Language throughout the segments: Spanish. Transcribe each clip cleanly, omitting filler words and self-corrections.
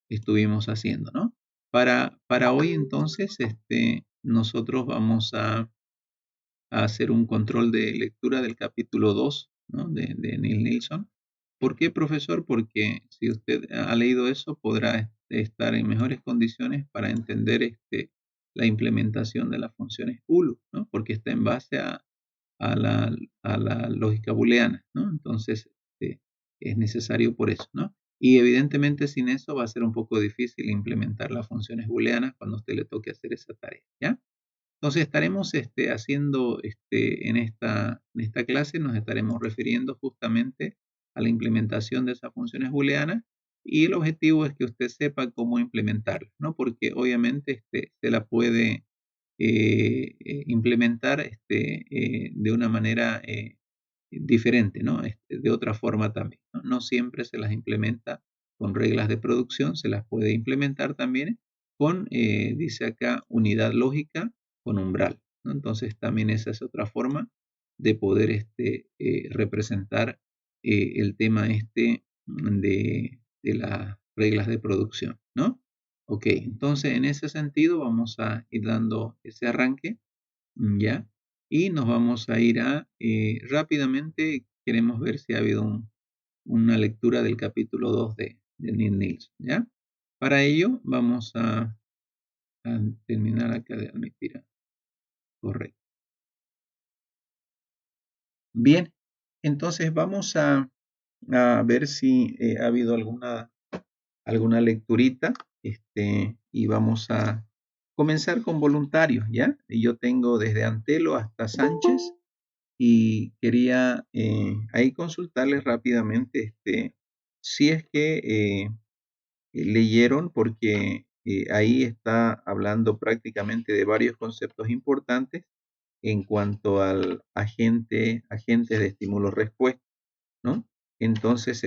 estuvimos haciendo, ¿no? Para hoy entonces, nosotros vamos a hacer un control de lectura del capítulo 2, ¿no? de Neil Nilsson. ¿Por qué, profesor? Porque si usted ha leído eso, podrá estar en mejores condiciones para entender la implementación de las funciones BOOLE, ¿no? Porque está en base a la, a la lógica booleana, ¿no? Entonces, es necesario por eso, ¿no? Y evidentemente sin eso va a ser un poco difícil implementar las funciones booleanas cuando a usted le toque hacer esa tarea, ¿ya? Entonces estaremos haciendo en esta clase, nos estaremos refiriendo justamente a la implementación de esas funciones booleanas y el objetivo es que usted sepa cómo implementarlas, ¿no? Porque obviamente se la puede implementar de una manera diferente, ¿no? De otra forma también, ¿no? No siempre se las implementa con reglas de producción, se las puede implementar también con, dice acá, unidad lógica con umbral, ¿no? Entonces también esa es otra forma de poder representar el tema de las reglas de producción, ¿no? Ok, entonces en ese sentido vamos a ir dando ese arranque, ¿ya? Y nos vamos a ir a, rápidamente, queremos ver si ha habido una lectura del capítulo 2 de Neil Nilsson, ¿ya? Para ello vamos a terminar acá de admitir. Correcto. Bien, entonces vamos a ver si ha habido alguna lecturita, y vamos a comenzar con voluntarios, ¿ya? Y yo tengo desde Antelo hasta Sánchez y quería ahí consultarles rápidamente si es que leyeron, porque ahí está hablando prácticamente de varios conceptos importantes en cuanto al agente de estímulo-respuesta, ¿no? Entonces,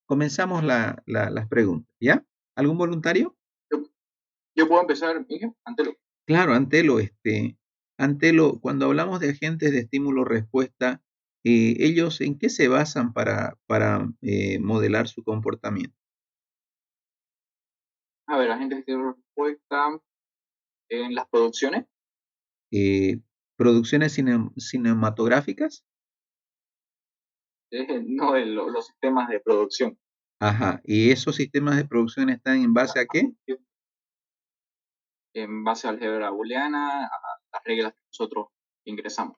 comenzamos las preguntas, ¿ya? ¿Algún voluntario? Yo puedo empezar, Miguel, Antelo. Claro, Antelo, cuando hablamos de agentes de estímulo-respuesta, ¿ellos en qué se basan para modelar su comportamiento? A ver, agentes de respuesta en las producciones. ¿Producciones cinematográficas? No, los sistemas de producción. Ajá, ¿y esos sistemas de producción están en base a qué? En base a álgebra booleana, a las reglas que nosotros ingresamos.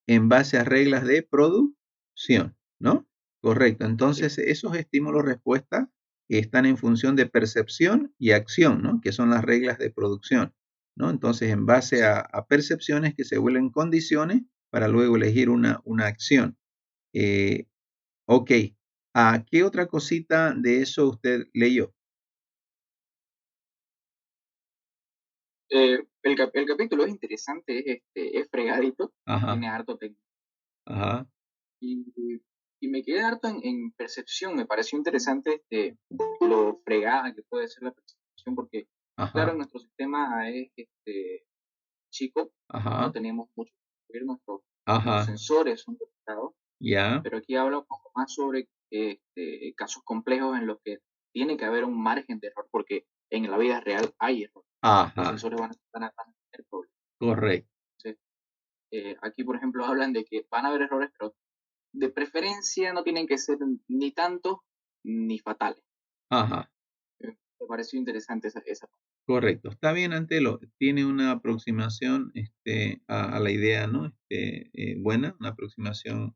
En base a reglas de producción, ¿no? Correcto. Sí. Entonces, esos estímulos-respuesta están en función de percepción y acción, ¿no? Que son las reglas de producción, ¿no? Entonces, en base Sí. a percepciones que se vuelven condiciones para luego elegir una acción. Ok. ¿A qué otra cosita de eso usted leyó? El capítulo es interesante, es fregadito, Ajá, tiene harto técnico. ajá, Y me quedé harto en percepción, me pareció interesante lo fregada que puede ser la percepción, porque claro, ajá, nuestro sistema es chico, no ajá, tenemos mucho que ver, nuestros ajá, sensores son limitados, ya, pero aquí habla un poco más sobre casos complejos en los que tiene que haber un margen de error, porque en la vida real hay error. Los ajá, sensores van a tener problemas. correcto, Entonces, aquí, por ejemplo, hablan de que van a haber errores, pero de preferencia no tienen que ser ni tantos ni fatales. ajá. Me pareció interesante esa parte. Correcto, está bien, Antelo, tiene una aproximación a la idea, ¿no? Buena, una aproximación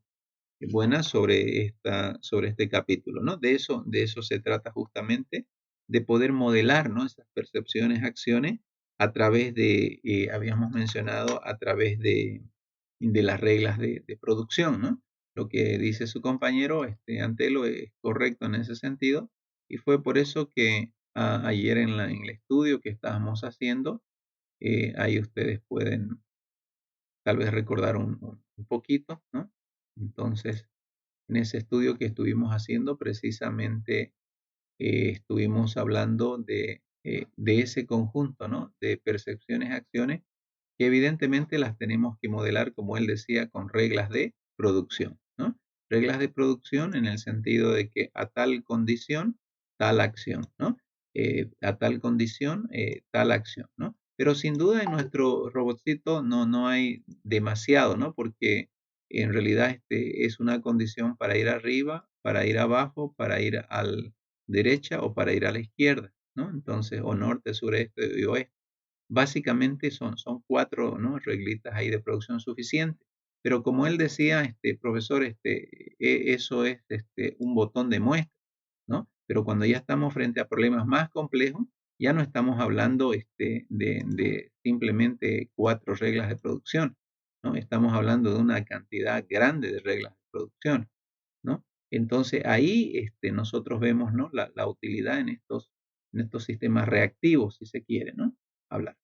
buena sobre este capítulo, ¿no? De eso se trata justamente, de poder modelar, ¿no? Esas percepciones, acciones, a través habíamos mencionado, a través de las reglas de producción, ¿no? Lo que dice su compañero, Antelo, es correcto en ese sentido, y fue por eso que ayer en el estudio que estábamos haciendo, ahí ustedes pueden tal vez recordar un poquito, ¿no? Entonces, en ese estudio que estuvimos haciendo, precisamente estuvimos hablando de ese conjunto, ¿no? De percepciones, acciones, que evidentemente las tenemos que modelar, como él decía, con reglas de producción, ¿no? Reglas de producción en el sentido de que a tal condición tal acción, ¿no? A tal condición, tal acción, ¿no? Pero sin duda en nuestro robotcito no hay demasiado, ¿no? Porque en realidad es una condición para ir arriba, para ir abajo, para ir a la derecha o para ir a la izquierda, ¿no? Entonces, o norte, sureste y oeste. Básicamente son 4, ¿no? Reglitas ahí de producción suficiente. Pero como él decía, profesor, eso es un botón de muestra, ¿no? Pero cuando ya estamos frente a problemas más complejos, ya no estamos hablando de simplemente 4 reglas de producción, ¿no? Estamos hablando de una cantidad grande de reglas de producción, ¿no? Entonces ahí nosotros vemos, ¿no? La utilidad en estos sistemas reactivos, si se quiere, ¿no? Hablar.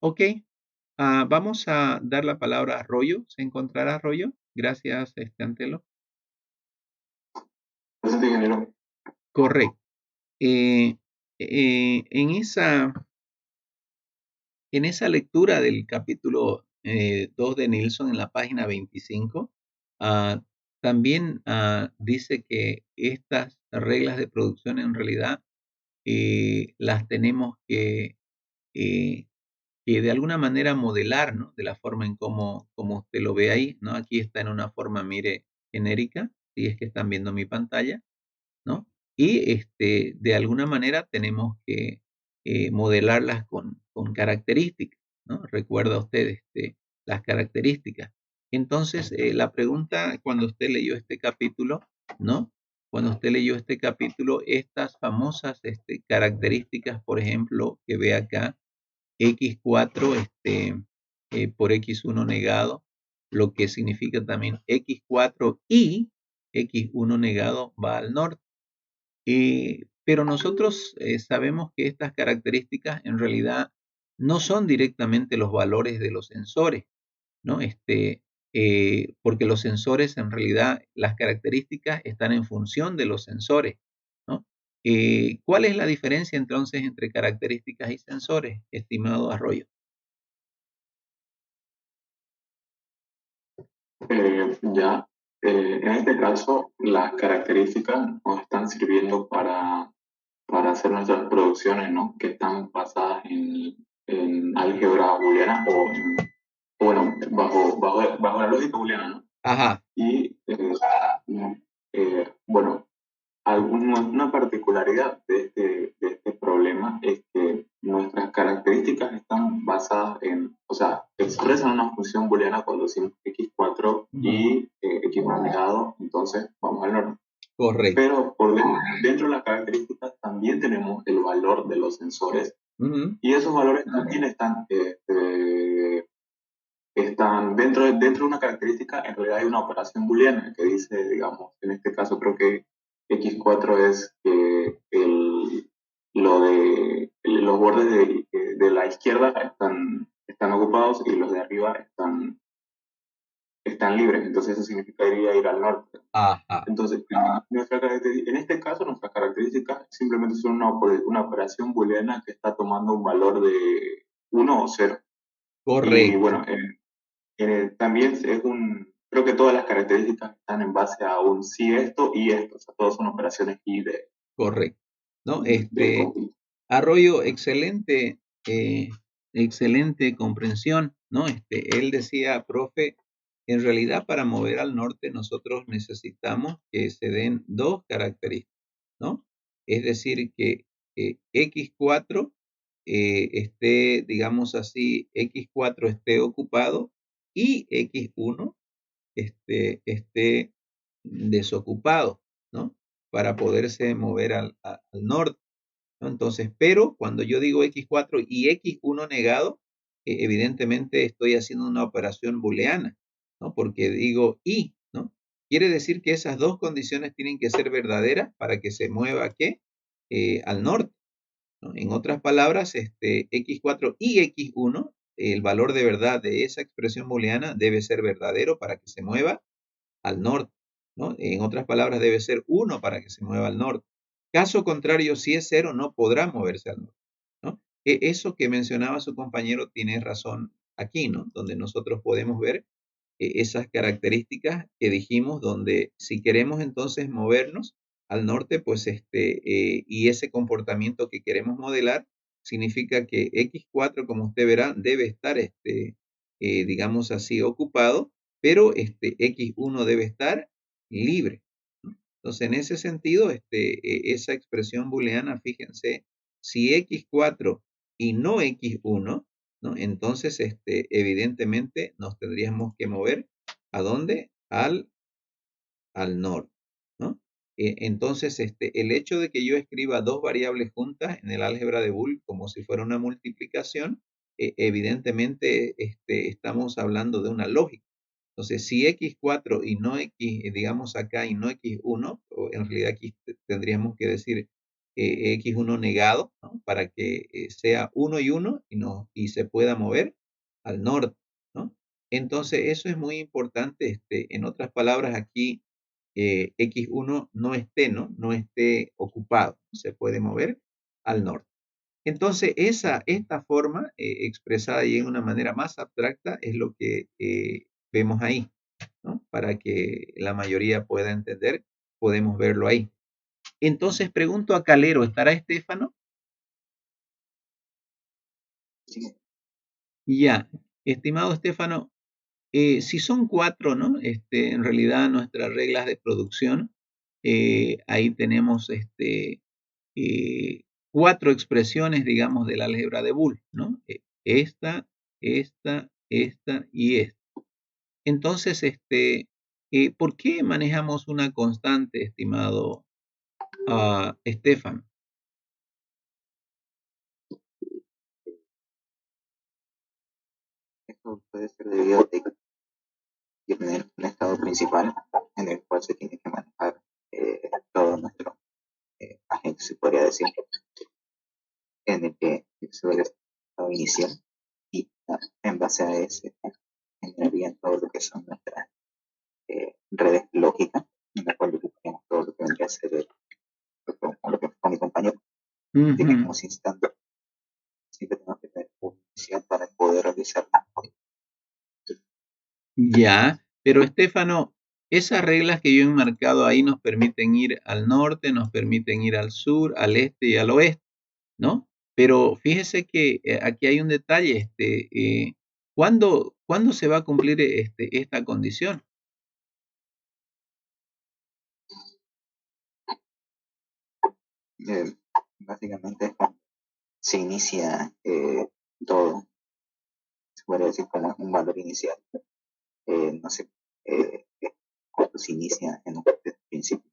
Ok, vamos a dar la palabra a Arroyo. ¿Se encontrará Arroyo? Gracias, Antelo. Presente, ingeniero. Correcto. Eh, en esa lectura del capítulo 2 de Nilsson en la página 25, también dice que estas reglas de producción en realidad las tenemos eh, que de alguna manera modelar, ¿no? De la forma en como usted lo ve ahí, ¿no? Aquí está en una forma, mire, genérica, si es que están viendo mi pantalla, ¿no? Y de alguna manera tenemos que modelarlas con características, ¿no? Recuerda usted las características. Entonces, la pregunta cuando usted leyó este capítulo, ¿no? Cuando usted leyó este capítulo, estas famosas características, por ejemplo, que ve acá, X4 por X1 negado, lo que significa también X4 y X1 negado va al norte. Pero nosotros sabemos que estas características en realidad no son directamente los valores de los sensores, ¿no? Porque los sensores en realidad, las características están en función de los sensores, ¿no? ¿Cuál es la diferencia entonces entre características y sensores, estimado Arroyo? Ya, en este caso, las características nos están sirviendo para hacer nuestras producciones, ¿no? Que están basadas en álgebra booleana o bueno, bajo la lógica booleana, ¿no? Ajá, Y, bueno, una particularidad de este problema es que nuestras características están basadas o sea, expresan una función booleana cuando decimos x4 y x1 negado, entonces vamos al norte. correcto. Pero dentro de las características también tenemos el valor de los sensores y esos valores también están dentro de una característica. En realidad hay una operación booleana que dice, digamos, en este caso creo que x4 es los bordes de la izquierda están ocupados y los de arriba están libres, entonces eso significaría ir al norte. Ajá, Entonces, en este caso, nuestras características simplemente son una operación booleana que está tomando un valor de 1 o 0. Y correcto, bueno, también creo que todas las características están en base a un sí esto y esto, o sea, todas son operaciones y correcto. ¿No? de cómputo. Arroyo, excelente, excelente comprensión, ¿no? Él decía, profe, en realidad para mover al norte nosotros necesitamos que se den dos características, ¿no? Es decir, que X4 esté, digamos así, X4 esté ocupado y X1 esté desocupado, ¿no? Para poderse mover al norte, ¿no? Entonces, pero cuando yo digo X4 y X1 negado, evidentemente estoy haciendo una operación booleana, ¿no? Porque digo y, ¿no? Quiere decir que esas dos condiciones tienen que ser verdaderas para que se mueva, ¿qué? Al norte, ¿no? En otras palabras, X4 y X1, el valor de verdad de esa expresión booleana debe ser verdadero para que se mueva al norte, ¿no? En otras palabras, debe ser 1 para que se mueva al norte. Caso contrario, si es 0, no podrá moverse al norte, ¿no? Eso que mencionaba su compañero tiene razón aquí, ¿no? Donde nosotros podemos ver esas características que dijimos, donde si queremos entonces movernos al norte, pues y ese comportamiento que queremos modelar significa que X4, como usted verá, debe estar, digamos así, ocupado, pero X1 debe estar libre. Entonces, en ese sentido, esa expresión booleana, fíjense, si X4 y no X1, ¿no? Entonces, evidentemente nos tendríamos que mover ¿a dónde? Al norte, ¿no? Entonces, el hecho de que yo escriba dos variables juntas en el álgebra de Boole como si fuera una multiplicación, evidentemente estamos hablando de una lógica. Entonces, si X4 y no X, digamos acá, y no X1, o en realidad aquí tendríamos que decir X1 negado, ¿no? Para que sea 1 y 1 y se pueda mover al norte, ¿no? Entonces, eso es muy importante. En otras palabras, aquí X1 no esté, ¿no? No esté ocupado, se puede mover al norte. Entonces, esta forma expresada y en una manera más abstracta es lo que vemos ahí, ¿no? Para que la mayoría pueda entender, podemos verlo ahí. Entonces, pregunto a Calero, ¿estará Estefano? Sí. Ya, estimado Estefano, si son 4, ¿no? En realidad nuestras reglas de producción, ahí tenemos 4 expresiones, digamos, del álgebra de Boole, ¿no? Esta y esta. Entonces, ¿por qué manejamos una constante, estimado Estefano? Esto puede ser debido a que tener un estado principal en el cual se tiene que manejar todo nuestro agente, se podría decir, en el que se ve el estado inicial y en base a ese generarían todo lo que son nuestras redes lógicas, en la cual ocupamos todo lo que vendría a ser lo que con mi compañero, tenemos instantes, siempre tenemos que tener un inicial para poder realizar. Ya, pero Estefano, esas reglas que yo he marcado ahí nos permiten ir al norte, nos permiten ir al sur, al este y al oeste, ¿no? Pero fíjese que aquí hay un detalle, ¿cuándo se va a cumplir esta condición? Básicamente es cuando se inicia todo, se puede decir como un valor inicial, no sé, cuando se inicia en un principio.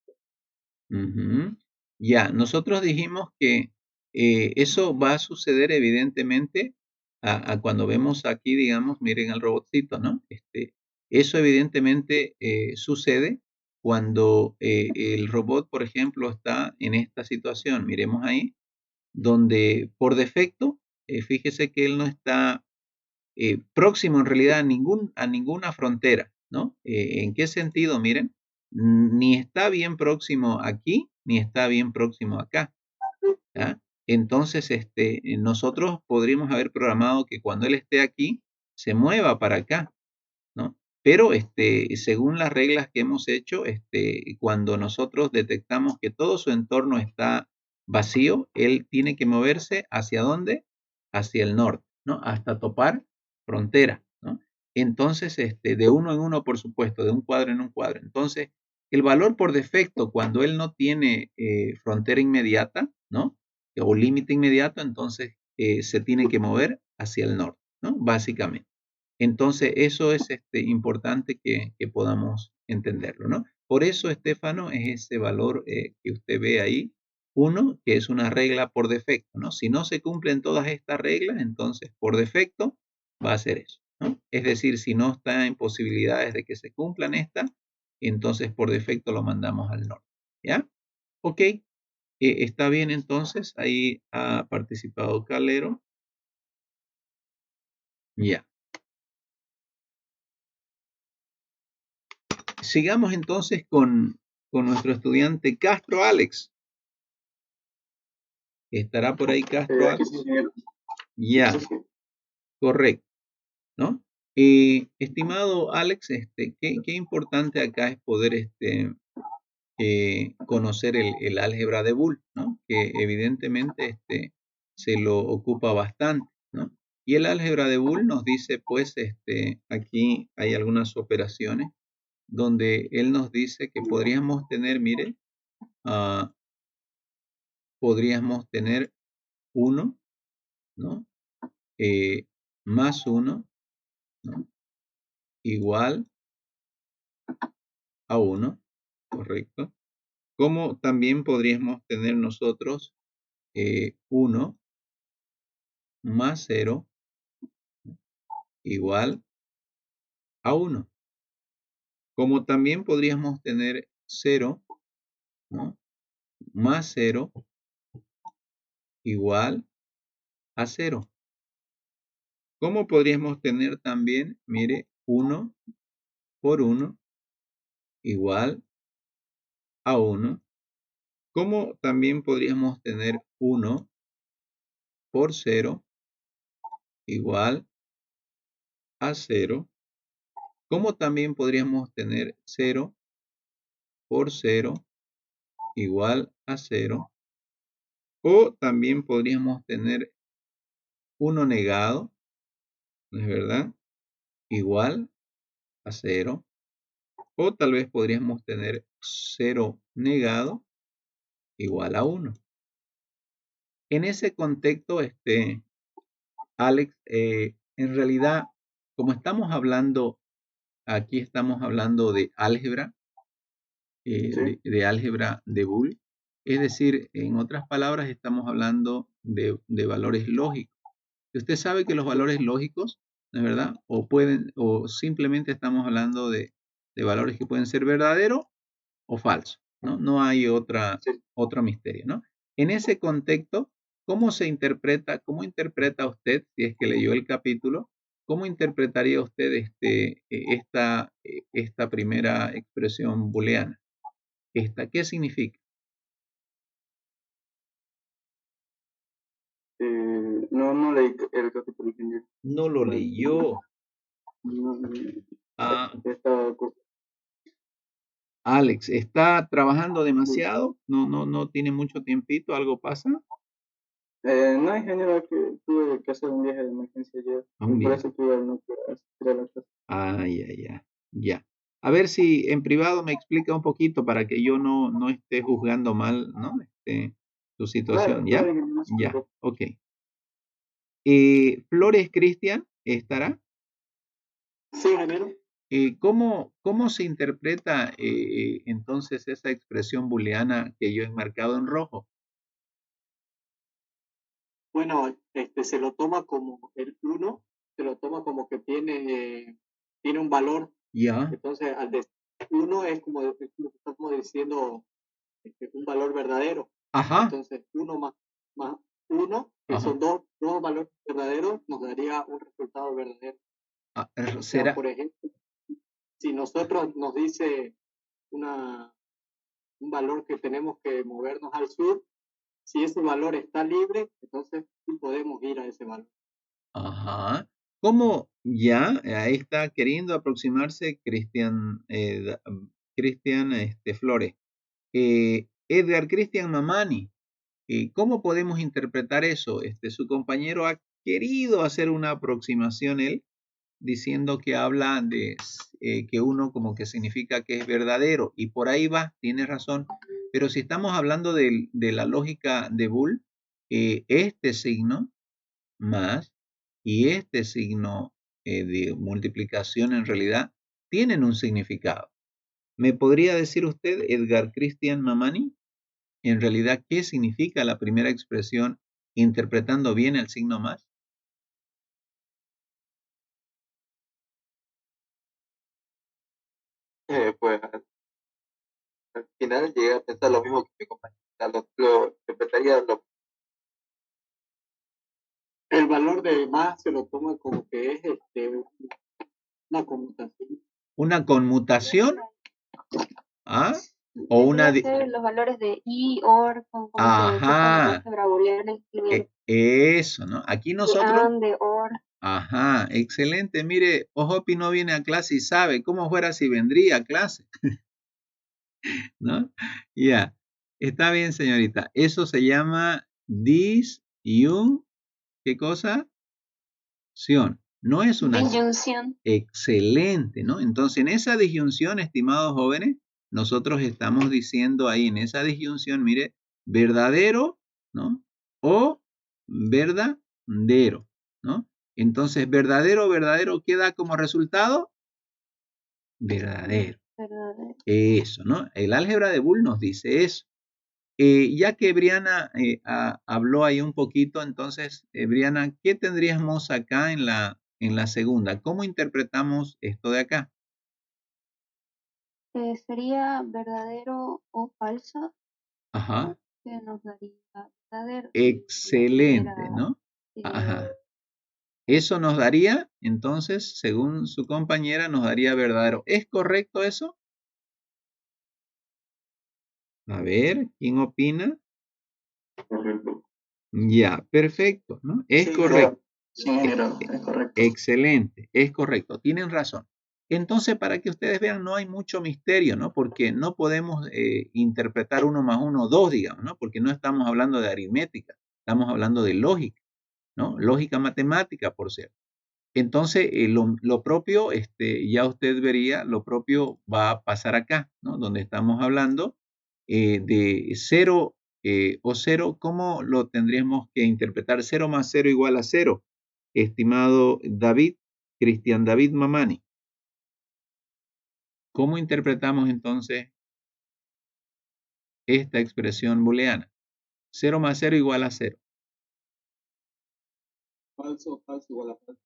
Ya, nosotros dijimos que eso va a suceder evidentemente a cuando vemos aquí, digamos, miren al robotcito, ¿no? Eso evidentemente sucede cuando el robot, por ejemplo, está en esta situación. Miremos ahí, donde por defecto, fíjese que él no está próximo en realidad a ninguna frontera, ¿no? ¿En qué sentido? Miren, ni está bien próximo aquí, ni está bien próximo acá. ¿Ya? Entonces, nosotros podríamos haber programado que cuando él esté aquí, se mueva para acá, ¿no? Pero según las reglas que hemos hecho, cuando nosotros detectamos que todo su entorno está vacío, él tiene que moverse hacia dónde? Hacia el norte, ¿no? Hasta topar frontera, ¿no? Entonces, de uno en uno, por supuesto, de un cuadro en un cuadro. Entonces, el valor por defecto, cuando él no tiene frontera inmediata, ¿no? O límite inmediato, entonces se tiene que mover hacia el norte, ¿no? Básicamente. Entonces, eso es importante que podamos entenderlo, ¿no? Por eso, Estefano, es ese valor que usted ve ahí, 1, que es una regla por defecto, ¿no? Si no se cumplen todas estas reglas, entonces por defecto va a ser eso, ¿no? Es decir, si no está en posibilidades de que se cumplan estas, entonces por defecto lo mandamos al norte, ¿ya? Ok, está bien entonces, ahí ha participado Calero, ya. Sigamos entonces con nuestro estudiante Castro Alex. ¿Estará por ahí Castro Alex? Ya, correcto, ¿no? Estimado Alex, qué importante acá es poder conocer el álgebra de Boole, ¿no? Que evidentemente se lo ocupa bastante, ¿no? Y el álgebra de Boole nos dice, pues, aquí hay algunas operaciones donde él nos dice que podríamos tener, mire, podríamos tener 1, ¿no? Más 1, ¿no? Igual a 1, ¿correcto? Como también podríamos tener nosotros 1 más 0 igual a 1. Como también podríamos tener 0, ¿no? Más 0 igual a 0. ¿Cómo podríamos tener también, mire, 1 por 1 igual a 1? ¿Cómo también podríamos tener 1 por 0 igual a 0? ¿Cómo también podríamos tener 0 por 0 igual a 0? O también podríamos tener 1 negado, ¿no es verdad? Igual a 0. O tal vez podríamos tener 0 negado igual a 1. En ese contexto, Alex, en realidad, como estamos hablando, aquí estamos hablando de álgebra, Sí. de álgebra de Boole, es decir, en otras palabras, estamos hablando de valores lógicos. Y usted sabe que los valores lógicos, ¿no es verdad? O simplemente estamos hablando de valores que pueden ser verdaderos o falso, ¿no? No hay Sí. otro misterio, ¿no? En ese contexto, cómo interpreta usted, si es que leyó el capítulo, cómo interpretaría usted esta primera expresión booleana? ¿Qué significa? No leí el capítulo ingeniero. No lo leyó. No, Ah, esta cosa. Alex, ¿está trabajando demasiado? No tiene mucho tiempito, ¿algo pasa? No, ingeniero, que tuve que hacer un viaje de emergencia ayer. A un Por día. eso tuve no pude asistir a la clase. Ya. A ver si en privado me explica un poquito para que yo no esté juzgando mal, ¿no? Tu situación, Claro, ¿ya? ingeniero, no se Ya, preocupe. ok. Flores Cristian, ¿estará? Sí, ingeniero. ¿Cómo se interpreta entonces esa expresión booleana que yo he marcado en rojo? Bueno, se lo toma como el 1, se lo toma como que tiene un valor. Ya, Entonces, al decir 1 es como estamos diciendo un valor verdadero. ajá, Entonces, 1 más 1, que ajá. son dos valores verdaderos, nos daría un resultado verdadero. O sea, ¿Será? por ejemplo, si nosotros nos dice un valor que tenemos que movernos al sur, si ese valor está libre, entonces sí podemos ir a ese valor. Ajá. ¿Cómo ya? Ahí está queriendo aproximarse Cristian Flores. Edgar Cristian Mamani, ¿cómo podemos interpretar eso? Su compañero ha querido hacer una aproximación, él, diciendo que habla de que uno como que significa que es verdadero, y por ahí va, tiene razón. Pero si estamos hablando de la lógica de Boole, este signo más y este signo de multiplicación en realidad tienen un significado. ¿Me podría decir usted, Edgar Christian Mamani, en realidad qué significa la primera expresión interpretando bien el signo más? Pues al final llegué a pensar lo mismo que mi compañero. Lo interpretaría El valor de más se lo toma como que es una conmutación. ¿Una conmutación? ¿Ah? ¿O Vendría una... a ser los valores de y, or, como se ocupan en Ajá, álgebra booleana, escribir eso, ¿no? Aquí de nosotros... and, de or. Ajá, excelente. Mire, Ojopi no viene a clase y sabe cómo fuera si vendría a clase. ¿no? Ya, está bien, señorita. Eso se llama disyunción. ¿Qué cosa? No es una... Disyunción. Excelente, ¿no? Entonces, en esa disyunción, estimados jóvenes, nosotros estamos diciendo ahí, en esa disyunción, mire, verdadero, ¿no? O verdadero, ¿no? Entonces, verdadero, ¿qué da como resultado? Verdadero. Verdadero. Eso, ¿no? El álgebra de Boole nos dice eso. Ya que Briana habló ahí un poquito, entonces, Briana, ¿qué tendríamos acá en la segunda? ¿Cómo interpretamos esto de acá? Sería verdadero o falso, Ajá, que nos daría verdadero. excelente, Era, ¿no? sería Ajá. Eso nos daría, entonces, según su compañera, nos daría verdadero. ¿Es correcto eso? A ver, ¿quién opina? Correcto. Ya, perfecto, ¿no? Es Sí, correcto. sí, ingeniero, es correcto. Excelente, es correcto, tienen razón. Entonces, para que ustedes vean, no hay mucho misterio, ¿no? Porque no podemos interpretar 1 más 1, 2, digamos, ¿no? Porque no estamos hablando de aritmética, estamos hablando de lógica, ¿no? Lógica matemática, por cierto. Entonces, lo propio, ya usted vería, lo propio va a pasar acá, ¿no? Donde estamos hablando de 0 o 0, ¿cómo lo tendríamos que interpretar? 0 más 0 igual a 0, estimado David, Cristian David Mamani. ¿Cómo interpretamos entonces esta expresión booleana? 0 más 0 igual a 0. Falso, falso igual a falso.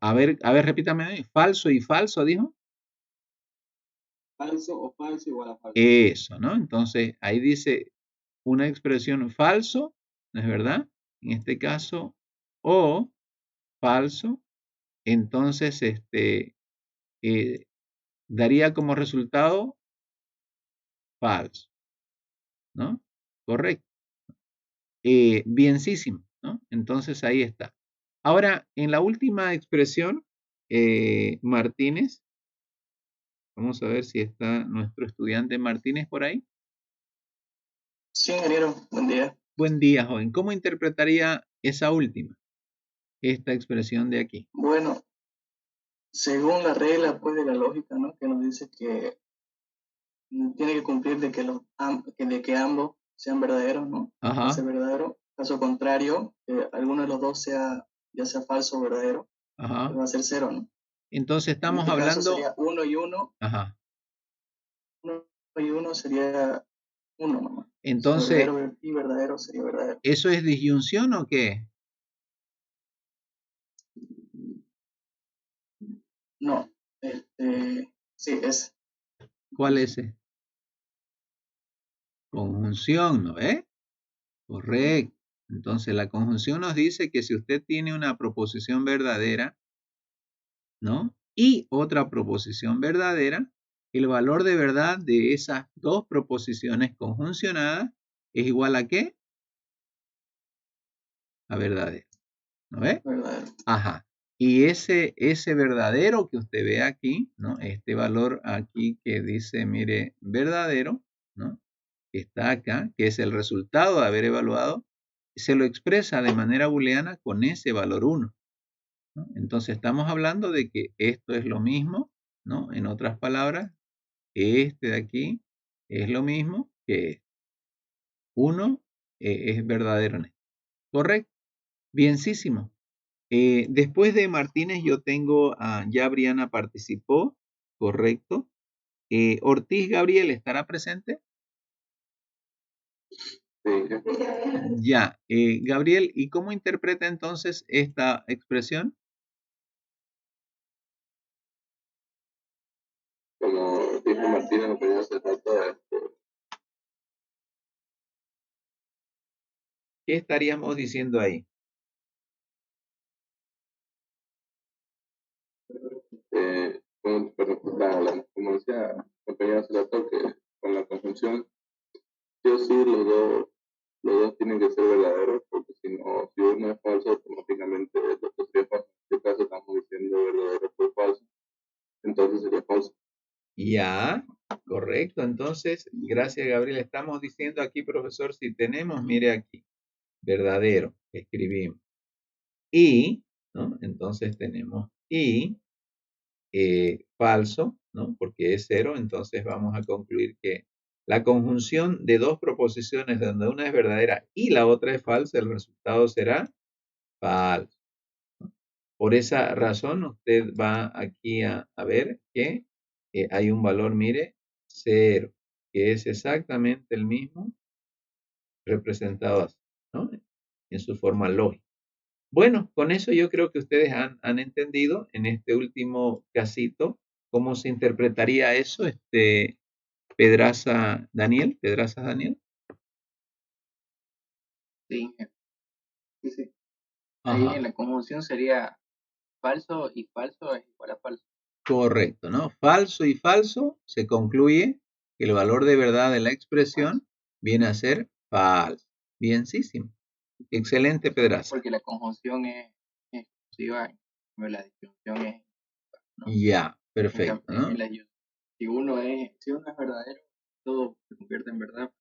A ver, repítame ahí. Falso y falso, dijo. Falso o falso igual a falso. Eso, ¿no? Entonces, ahí dice una expresión falso, ¿no es verdad? En este caso, o falso, entonces, daría como resultado falso, ¿no? Correcto. Bienísimo, ¿no? Entonces, ahí está. Ahora, en la última expresión, Martínez, vamos a ver si está nuestro estudiante Martínez por ahí. Sí, ingeniero, buen día. Buen día, joven. ¿Cómo interpretaría esa última, esta expresión de aquí? Bueno, según la regla pues de la lógica, ¿no? Que nos dice que tiene que cumplir de que de que ambos sean verdaderos, ¿no? Va a ser Ajá, verdadero. Caso contrario, que alguno de los dos sea ya sea falso o verdadero, pues ajá. va a ser cero, ¿no? Entonces En estamos este caso hablando, sería uno y uno y uno sería uno nomás. O sea, entonces, verdadero y verdadero sería verdadero. ¿eso es disyunción o qué? No, sí, es. ¿Cuál es? Conjunción, ¿no ve? Correcto. Entonces, la conjunción nos dice que si usted tiene una proposición verdadera, ¿no? Y otra proposición verdadera, el valor de verdad de esas dos proposiciones conjuncionadas es igual ¿a qué? A verdadero, ¿no ve? Verdadero. Ajá. Y ese verdadero que usted ve aquí, ¿no? Este valor aquí que dice, mire, verdadero, ¿no? Que está acá, que es el resultado de haber evaluado, se lo expresa de manera booleana con ese valor 1, ¿no? Entonces estamos hablando de que esto es lo mismo, ¿no? En otras palabras, este de aquí es lo mismo que 1 es verdadero. ¿Correcto? Bienísimo. Después de Martínez yo tengo ya Briana participó, correcto. Ortiz Gabriel, ¿estará presente? Sí, Ya, Gabriel, ¿y cómo interpreta entonces esta expresión? como dijo Martina, lo que se trata ¿Qué estaríamos diciendo ahí? como decía la compañera hace rato, que con la conjunción, sí o sí, los dos tienen que ser verdaderos, porque si no, si uno es falso, automáticamente el otro sería falso. En este caso estamos diciendo verdadero por falso, entonces sería falso. Ya, Correcto. Entonces, gracias, Gabriel. Estamos diciendo aquí, profesor, si tenemos, mire aquí, verdadero, escribimos. Y, ¿no? Entonces tenemos y falso, ¿no? Porque es 0, entonces vamos a concluir que la conjunción de dos proposiciones donde una es verdadera y la otra es falsa, el resultado será falso. Por esa razón, usted va aquí a ver que hay un valor, mire, 0, que es exactamente el mismo representado así, ¿no? En su forma lógica. Bueno, con eso yo creo que ustedes han entendido en este último casito cómo se interpretaría eso, Pedraza Daniel. Sí, sí. Ahí Ajá, en la conjunción sería falso y falso es igual a falso. correcto, ¿no? Falso y falso se concluye que el valor de verdad de la expresión viene a ser falso. Bienísimo. Excelente, Pedraza. Porque la conjunción es exclusiva, pero la disyunción es, ¿no? Ya, En, perfecto, en ¿no? la, si uno es verdadero, todo se convierte en verdad.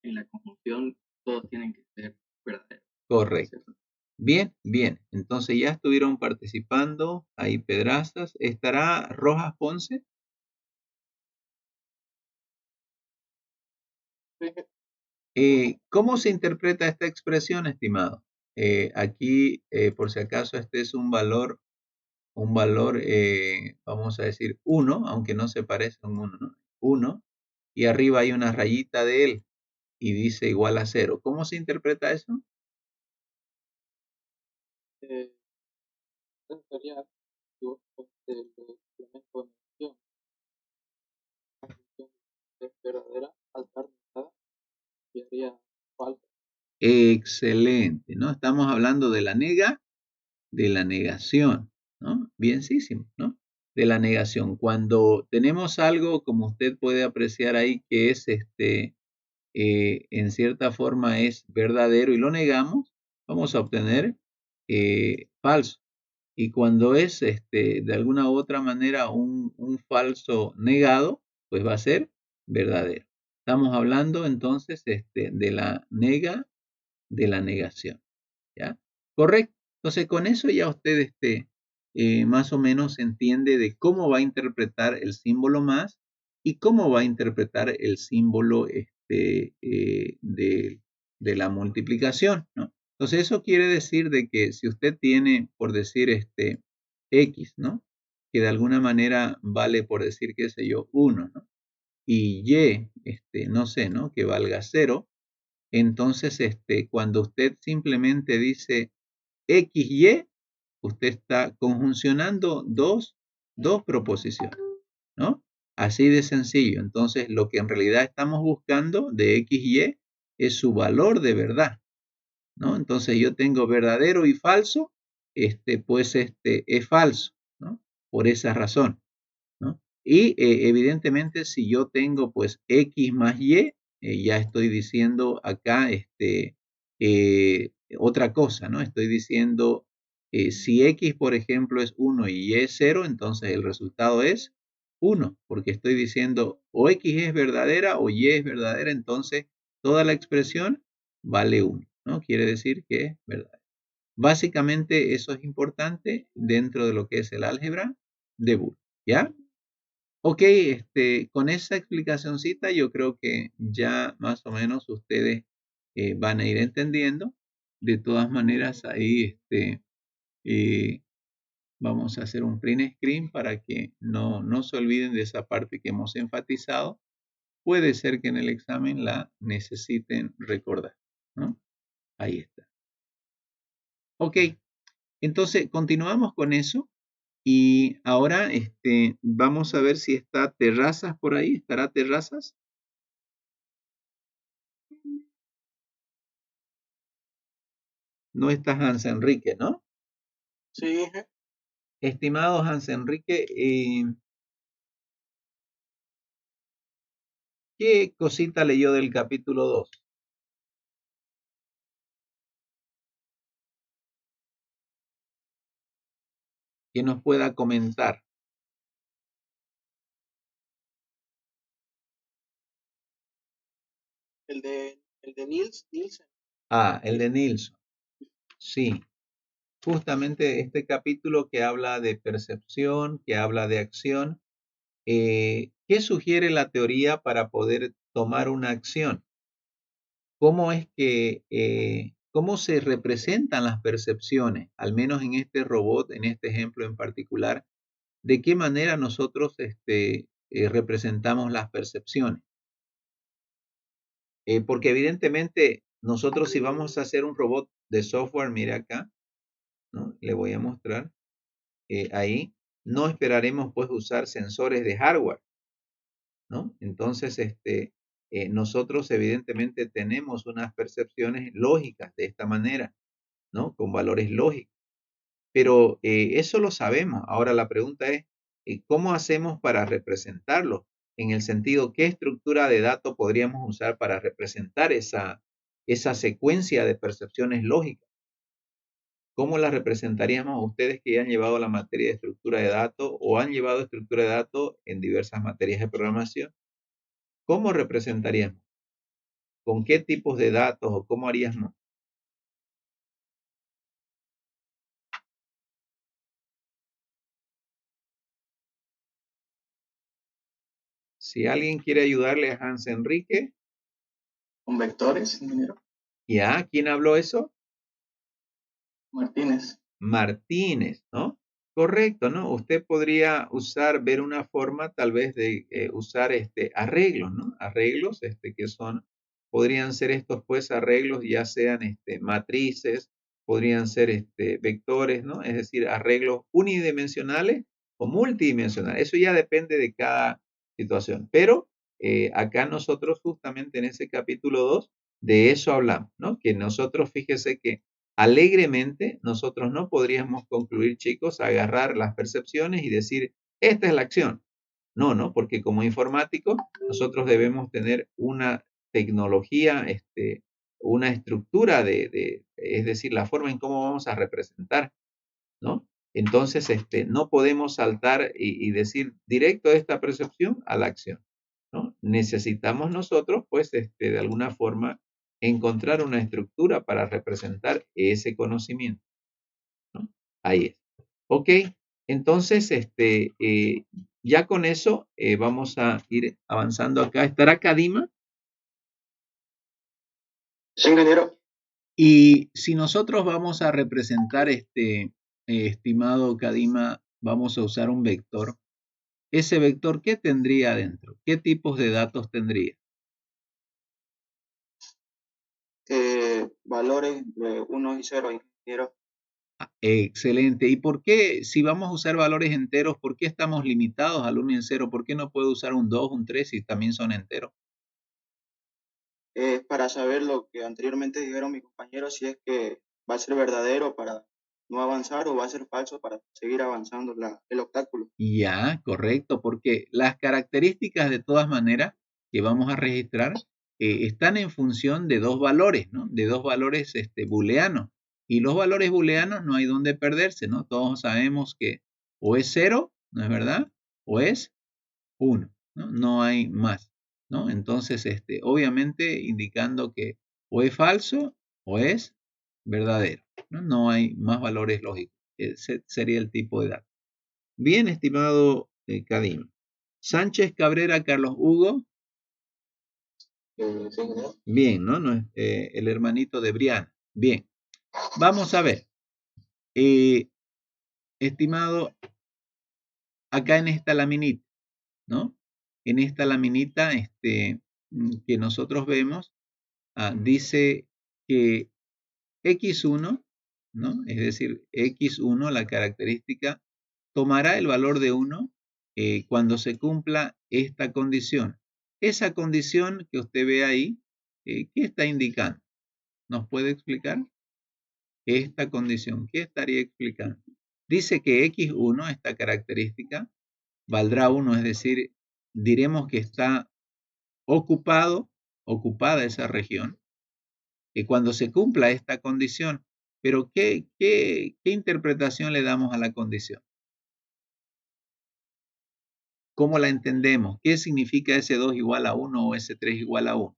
En la conjunción, todos tienen que ser verdaderos. Correcto. ¿Cierto? Bien, bien. Entonces ya estuvieron participando ahí Pedrazas. ¿Estará Rojas Ponce? ¿Cómo se interpreta esta expresión, estimado? Aquí, por si acaso, este es un valor, vamos a decir 1, aunque no se parece a un 1, ¿no? 1, y arriba hay una rayita de él y dice igual a 0. ¿Cómo se interpreta eso? Eso sería el elemento de negación. La función es verdadera al estar negada y haría falsa. Excelente, ¿no? Estamos hablando de la negación, ¿no? Bienísimo, ¿no? De la negación. Cuando tenemos algo, como usted puede apreciar ahí, que es en cierta forma es verdadero y lo negamos, vamos a obtener falso. Y cuando es de alguna u otra manera un falso negado, pues va a ser verdadero. Estamos hablando entonces de la negación. ¿Ya? Correcto. Entonces, con eso ya usted más o menos entiende de cómo va a interpretar el símbolo más y cómo va a interpretar el símbolo de la multiplicación, ¿no? Entonces, eso quiere decir de que si usted tiene, por decir, X, ¿no? Que de alguna manera vale, por decir, qué sé yo, 1, ¿no? Y Y, no sé, ¿no? Que valga 0. Entonces, cuando usted simplemente dice XY, usted está conjuncionando dos proposiciones, ¿no? Así de sencillo. Entonces, lo que en realidad estamos buscando de XY es su valor de verdad, ¿no? Entonces, yo tengo verdadero y falso, pues es falso, ¿no? Por esa razón, ¿no? Y evidentemente, si yo tengo pues X más Y, ya estoy diciendo acá otra cosa, ¿no? Estoy diciendo, si X, por ejemplo, es 1 y Y es 0, entonces el resultado es 1, porque estoy diciendo o X es verdadera o Y es verdadera, entonces toda la expresión vale 1, ¿no? Quiere decir que es verdadera. Básicamente eso es importante dentro de lo que es el álgebra de Boole, ¿ya? Ok, con esa explicacioncita yo creo que ya más o menos ustedes van a ir entendiendo. De todas maneras, ahí eh, vamos a hacer un print screen para que no se olviden de esa parte que hemos enfatizado. Puede ser que en el examen la necesiten recordar, ¿no? Ahí está. Ok, entonces continuamos con eso. Y ahora vamos a ver si está Terrazas por ahí. ¿Estará Terrazas? No está Hans Enrique, ¿no? Sí, Estimado Hans Enrique, ¿qué cosita leyó del capítulo 2? Que nos pueda comentar. El de Nielsen. Ah, el de Nilsson. Sí. Justamente este capítulo que habla de percepción, que habla de acción. ¿Qué sugiere la teoría para poder tomar una acción? ¿Cómo es que, cómo se representan las percepciones? Al menos en este robot, en este ejemplo en particular, ¿de qué manera nosotros representamos las percepciones? Porque evidentemente nosotros si vamos a hacer un robot de software, mire acá, ¿no? Le voy a mostrar ahí, no esperaremos pues usar sensores de hardware, ¿no? Entonces, nosotros evidentemente tenemos unas percepciones lógicas de esta manera, ¿no? Con valores lógicos. Pero eso lo sabemos. Ahora la pregunta es, ¿cómo hacemos para representarlo? En el sentido, ¿qué estructura de datos podríamos usar para representar esa secuencia de percepciones lógicas? ¿Cómo la representaríamos ustedes que ya han llevado la materia de estructura de datos o han llevado estructura de datos en diversas materias de programación? ¿Cómo representaríamos? ¿Con qué tipos de datos o cómo haríamos? Si alguien quiere ayudarle a Hans Enrique. Con vectores, ingeniero. ¿Ya? ¿Quién habló eso? Martínez. Martínez, ¿no? Correcto, ¿no? Usted podría ver una forma tal vez de usar arreglos, ¿no? Arreglos que podrían ser estos pues arreglos ya sean matrices, podrían ser vectores, ¿no? Es decir, arreglos unidimensionales o multidimensionales. Eso ya depende de cada situación. Pero acá nosotros justamente en ese capítulo 2 de eso hablamos, ¿no? Que nosotros, fíjese que alegremente nosotros no podríamos concluir, chicos, agarrar las percepciones y decir, esta es la acción. No, ¿no? Porque como informáticos nosotros debemos tener una tecnología, una estructura es decir, la forma en cómo vamos a representar, ¿no? Entonces, no podemos saltar y decir directo de esta percepción a la acción, ¿no? Necesitamos nosotros, pues, de alguna forma encontrar una estructura para representar ese conocimiento, ¿no? Ahí es. Ok, entonces, ya con eso vamos a ir avanzando acá. ¿Estará Kadima? Sí, ingeniero. Y si nosotros vamos a representar estimado Kadima, vamos a usar un vector. Ese vector, ¿qué tendría adentro? ¿Qué tipos de datos tendría? Valores de 1 y 0, ingeniero. Excelente. ¿Y por qué, si vamos a usar valores enteros, por qué estamos limitados al 1 y al 0? ¿Por qué no puedo usar un 2, un 3 si también son enteros? Para saber lo que anteriormente dijeron mis compañeros, si es que va a ser verdadero para no avanzar o va a ser falso para seguir avanzando el obstáculo. Ya, correcto, porque las características de todas maneras que vamos a registrar están en función de dos valores, ¿no? De dos valores booleanos. Y los valores booleanos no hay donde perderse, ¿no? Todos sabemos que o es 0, ¿no es verdad? O es 1, ¿no? No hay más, ¿no? Entonces, obviamente indicando que o es falso o es verdadero, ¿no? No hay más valores lógicos. Ese sería el tipo de dato. Bien, estimado Kadim. Sánchez Cabrera Carlos Hugo. Sí, Bien, ¿no? No es, el hermanito de Briana. Bien. Vamos a ver. Estimado, acá en esta laminita, ¿no? En esta laminita que nosotros vemos, dice que X1, ¿no? Es decir, X1, la característica, tomará el valor de 1 cuando se cumpla esta condición. Esa condición que usted ve ahí, ¿qué está indicando? ¿Nos puede explicar? Esta condición, ¿qué estaría explicando? Dice que X1, esta característica, valdrá 1, es decir, diremos que está ocupada esa región, y cuando se cumpla esta condición. Pero ¿qué interpretación le damos a la condición? ¿Cómo la entendemos? ¿Qué significa ese 2 igual a 1 o ese 3 igual a 1?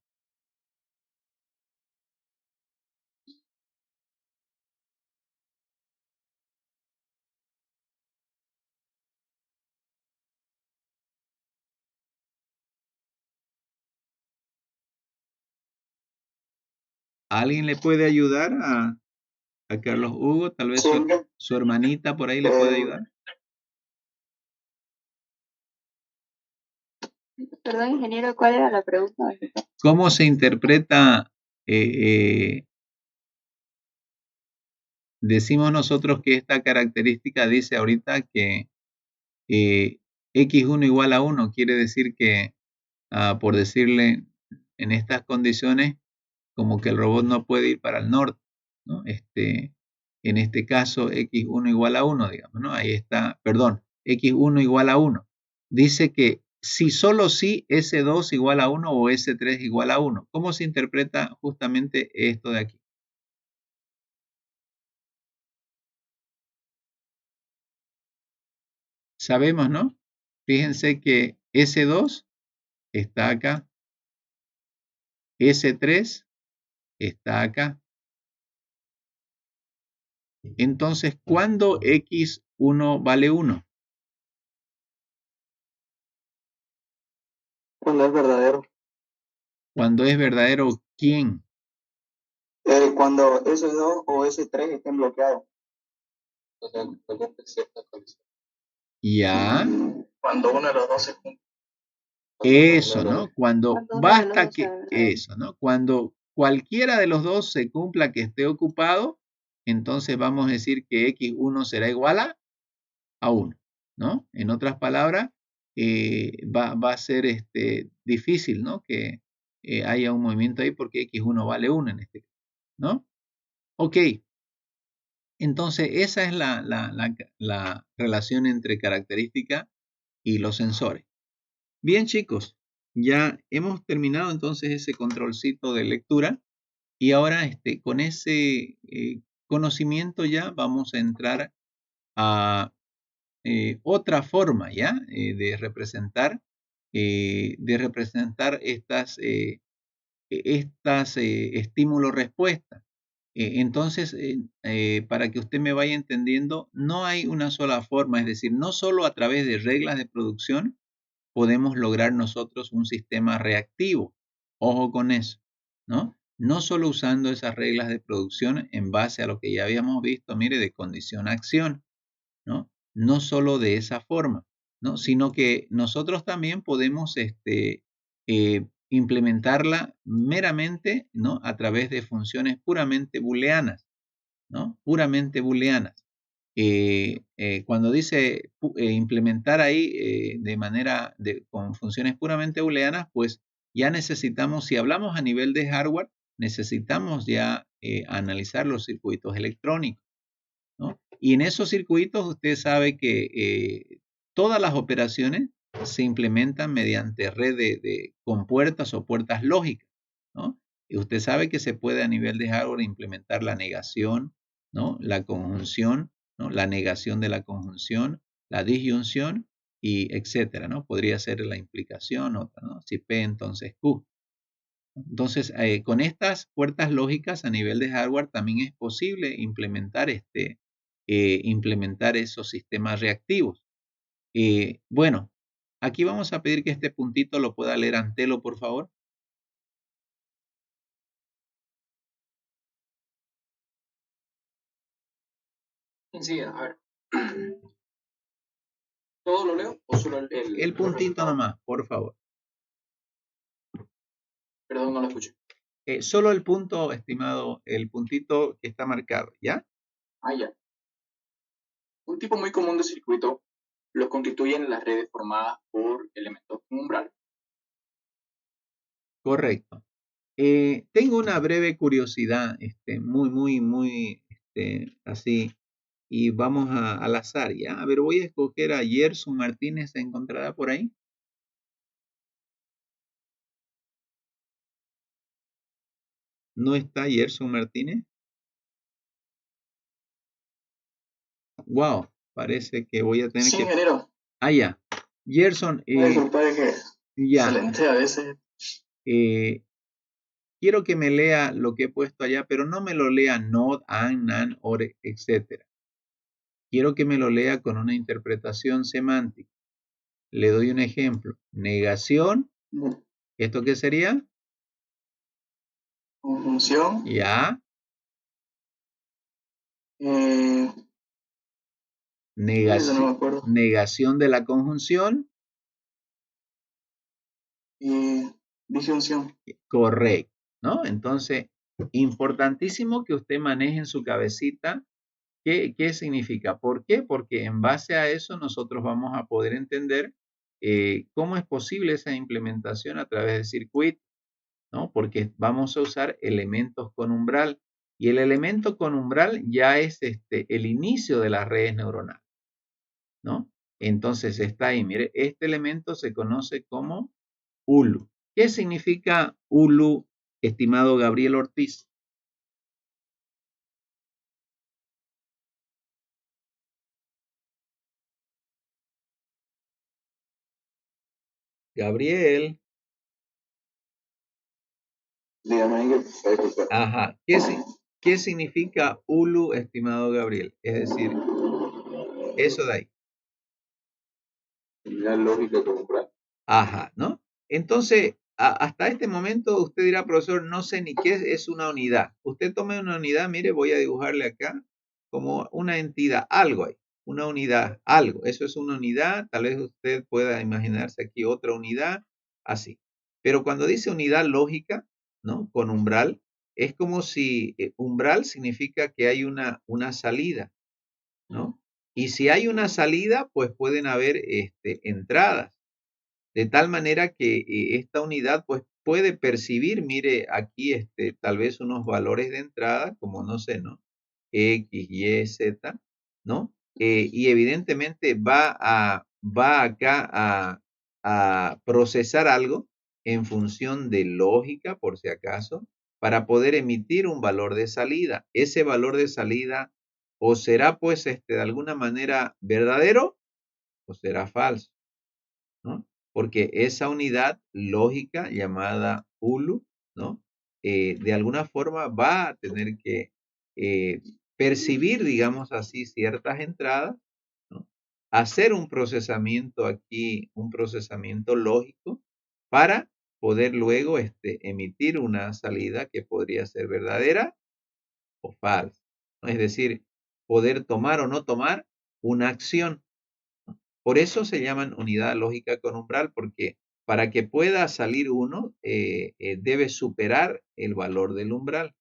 ¿Alguien le puede ayudar a Carlos Hugo? Tal vez su hermanita por ahí le puede ayudar. Perdón, ingeniero, ¿cuál era la pregunta? ¿Cómo se interpreta? Decimos nosotros que esta característica dice ahorita que x1 igual a 1, quiere decir que, por decirle, en estas condiciones, como que el robot no puede ir para el norte, ¿no? En este caso, x1 igual a 1, digamos, ¿no? Ahí está, perdón, x1 igual a 1. Dice que si solo si S2 igual a 1 o S3 igual a 1. ¿Cómo se interpreta justamente esto de aquí? Sabemos, ¿no? Fíjense que S2 está acá, S3 está acá. Entonces, ¿cuándo x1 vale 1? Cuando es verdadero. Cuando es verdadero, ¿quién? Cuando S2 o S3 estén bloqueados. Ya. Cuando uno de los dos se cumple. Eso, ¿no? Cuando Cuando uno de los basta dos que sea- eso, ¿no? Cuando cualquiera de los dos se cumpla que esté ocupado, entonces vamos a decir que x1 será igual a 1, ¿no? En otras palabras, va a ser difícil, ¿no? Que haya un movimiento ahí porque x1 vale 1 en este caso, ¿no? Ok. Entonces, esa es la relación entre característica y los sensores. Bien, chicos, ya hemos terminado entonces ese controlcito de lectura y ahora con ese conocimiento ya vamos a entrar a otra forma ya de representar estas estímulo-respuesta. Entonces, para que usted me vaya entendiendo, no hay una sola forma, es decir, no solo a través de reglas de producción podemos lograr nosotros un sistema reactivo. Ojo con eso, ¿no? No solo usando esas reglas de producción en base a lo que ya habíamos visto, mire, de condición-acción, ¿no? No solo de esa forma, ¿no? Sino que nosotros también podemos implementarla meramente, ¿no? A través de funciones puramente booleanas, ¿no? Puramente booleanas. Cuando dice implementar ahí con funciones puramente booleanas, pues ya necesitamos, si hablamos a nivel de hardware, necesitamos ya analizar los circuitos electrónicos, ¿no? Y en esos circuitos usted sabe que todas las operaciones se implementan mediante red de compuertas o puertas lógicas, ¿no? Y usted sabe que se puede a nivel de hardware implementar la negación, ¿no? La conjunción, ¿no? La negación de la conjunción, la disyunción y etcétera, ¿no? Podría ser la implicación, otra, ¿no? Si P, entonces Q. Entonces, con estas puertas lógicas a nivel de hardware también es posible implementar esos sistemas reactivos. Bueno, aquí vamos a pedir que este puntito lo pueda leer Antelo, por favor. Sí, a ver. ¿Todo lo leo o solo el puntito nomás, por favor? Perdón, no lo escuché. Solo el punto, estimado, el puntito que está marcado, ¿ya? Ah, ya. Un tipo muy común de circuito los constituyen las redes formadas por elementos con umbral. Correcto. Tengo una breve curiosidad, muy, así, y vamos al azar, ¿ya? A ver, voy a escoger a Gerson Martínez, ¿se encontrará por ahí? ¿No está Gerson Martínez? Wow, parece que voy a tener Sí, que... ingeniero. Ah, ya. Gerson, Disculpa que ya. excelente a veces. Quiero que me lea lo que he puesto allá, pero no me lo lea not, and, nan, or, etc. Quiero que me lo lea con una interpretación semántica. Le doy un ejemplo. Negación. ¿Esto qué sería? conjunción. Ya. Eso no me acuerdo. Negación de la conjunción. Disyunción. Correcto, ¿no? Entonces, importantísimo que usted maneje en su cabecita qué significa. ¿Por qué? Porque en base a eso nosotros vamos a poder entender cómo es posible esa implementación a través del circuito, ¿no? Porque vamos a usar elementos con umbral y el elemento con umbral ya es el inicio de las redes neuronales, ¿no? Entonces está ahí, mire, este elemento se conoce como ULU. ¿Qué significa ULU, estimado Gabriel Ortiz? Gabriel. Dígame, Ajá. ¿Qué significa ULU, estimado Gabriel? Es decir, eso de ahí. unidad lógica comprar. Ajá, ¿no? Entonces, hasta este momento usted dirá, profesor, no sé ni qué es una unidad. Usted tome una unidad, mire, voy a dibujarle acá como una entidad, algo ahí, una unidad, algo. Eso es una unidad, tal vez usted pueda imaginarse aquí otra unidad, así. Pero cuando dice unidad lógica, ¿no? Con umbral, es como si umbral significa que hay una salida, ¿no? Y si hay una salida, pues pueden haber entradas. De tal manera que esta unidad pues puede percibir, mire aquí tal vez unos valores de entrada, como no sé, ¿no? X, Y, Z, ¿no? Y evidentemente va acá a procesar algo en función de lógica, por si acaso, para poder emitir un valor de salida. Ese valor de salida o será pues de alguna manera verdadero o será falso, ¿no? Porque esa unidad lógica llamada ULU, ¿no? De alguna forma va a tener que percibir, digamos así, ciertas entradas, ¿no? Hacer un procesamiento aquí, un procesamiento lógico para poder luego emitir una salida que podría ser verdadera o falsa, ¿no? Es decir, poder tomar o no tomar una acción. Por eso se llaman unidad lógica con umbral, porque para que pueda salir uno, debe superar el valor del umbral,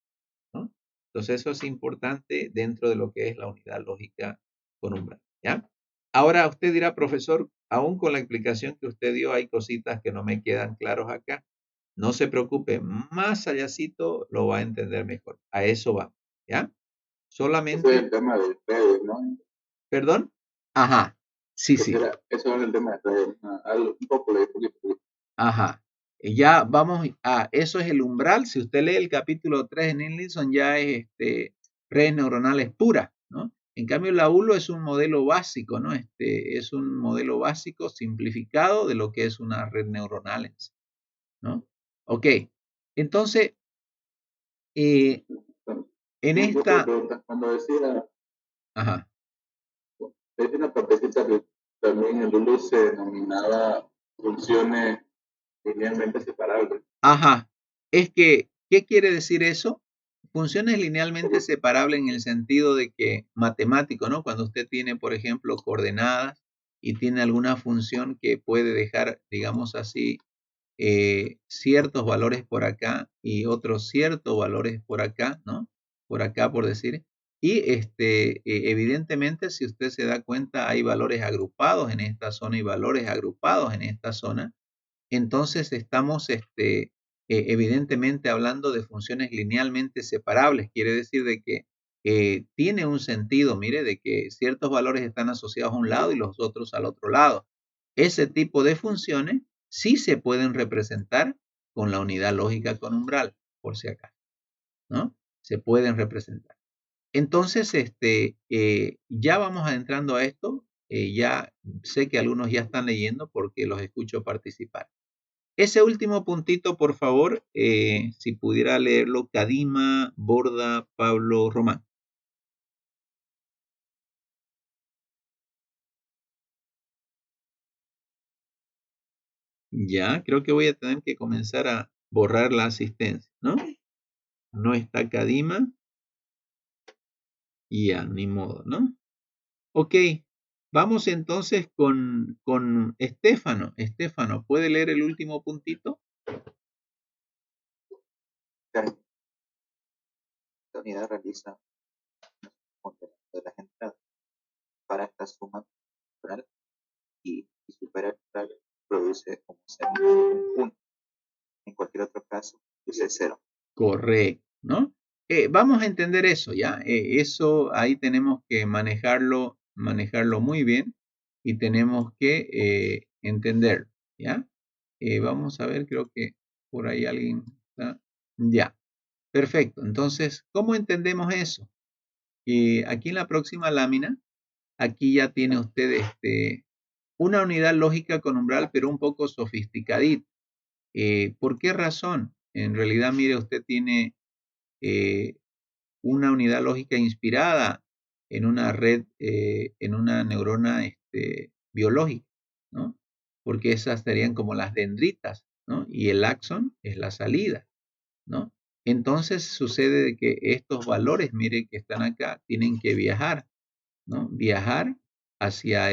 ¿no? Entonces eso es importante dentro de lo que es la unidad lógica con umbral, ¿ya? Ahora usted dirá, profesor, aún con la explicación que usted dio, hay cositas que no me quedan claros acá. No se preocupe, más allácito lo va a entender mejor. A eso va, ¿ya? Solamente... Ese es el tema de redes, ¿no? ¿Perdón? Ajá, sí, sí. Eso es el tema de redes. Un poco le poquito. Ajá. Ya vamos a, eso es el umbral. Si usted lee el capítulo 3 en Nilsson, ya es redes neuronales puras, ¿no? En cambio, la ULO es un modelo básico, ¿no? Es un modelo básico simplificado de lo que es una red neuronal en sí, ¿no? Ok. Entonces, en esta... Cuando decía, Ajá. decía una partecita que también el ULU se denominaba funciones linealmente separables. Ajá. Es que, ¿qué quiere decir eso? Funciones linealmente separables en el sentido de que matemático, ¿no? Cuando usted tiene, por ejemplo, coordenadas y tiene alguna función que puede dejar, digamos así, ciertos valores por acá y otros ciertos valores por acá, ¿no? Por acá, por decir. Y evidentemente, si usted se da cuenta, hay valores agrupados en esta zona y valores agrupados en esta zona. Entonces estamos evidentemente hablando de funciones linealmente separables. Quiere decir de que tiene un sentido, mire, de que ciertos valores están asociados a un lado y los otros al otro lado. Ese tipo de funciones sí se pueden representar con la unidad lógica con umbral, por si acaso, ¿no? Se pueden representar. Entonces, ya vamos adentrando a esto. Ya sé que algunos ya están leyendo porque los escucho participar. Ese último puntito, por favor, si pudiera leerlo, Kadima, Borda, Pablo, Román. Ya, creo que voy a tener que comenzar a borrar la asistencia, ¿no? no está Kadima. Y ya, ni modo, ¿no? Ok, vamos entonces con Estefano. Estefano, ¿puede leer el último puntito? La unidad realiza de las entradas para esta suma natural y supera el total, produce como 1. En cualquier otro caso, produce 0. Correcto, ¿no? Vamos a entender eso, ¿ya? Eso ahí tenemos que manejarlo muy bien y tenemos que entender, ¿ya? Vamos a ver, creo que por ahí alguien está. Ya, perfecto. Entonces, ¿cómo entendemos eso? Aquí en la próxima lámina, aquí ya tiene usted una unidad lógica con umbral, pero un poco sofisticadita. ¿Por qué razón? En realidad, mire, usted tiene una unidad lógica inspirada en una red, en una neurona biológica, ¿no? Porque esas serían como las dendritas, ¿no? Y el axón es la salida, ¿no? Entonces sucede de que estos valores, mire, que están acá, tienen que viajar, ¿no? Viajar hacia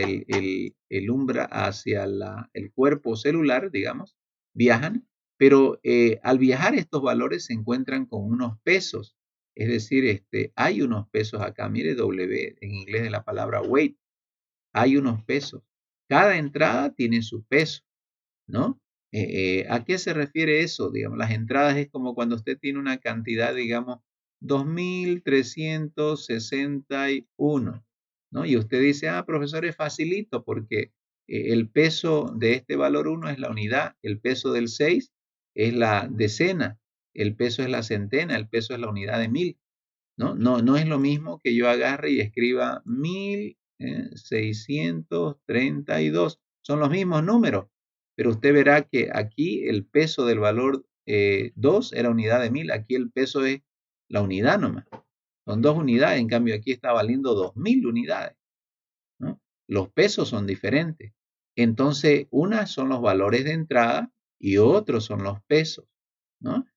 hacia el cuerpo celular, digamos, viajan, pero al viajar estos valores se encuentran con unos pesos, es decir, hay unos pesos acá, mire W, en inglés de la palabra weight, hay unos pesos. Cada entrada tiene su peso, ¿no? ¿A qué se refiere eso? Digamos, las entradas es como cuando usted tiene una cantidad, digamos, 2.361, ¿no? Y usted dice, profesor, es facilito porque el peso de este valor 1 es la unidad, el peso del 6 es la decena, el peso es la centena, el peso es la unidad de 1000, ¿no? No es lo mismo que yo agarre y escriba 1632. Son los mismos números, pero usted verá que aquí el peso del valor 2 era unidad de 1000, aquí el peso es la unidad nomás. Son 2 unidades, en cambio aquí está valiendo 2000 unidades, ¿no? Los pesos son diferentes. Entonces, unas son los valores de entrada y otros son los pesos, ¿no?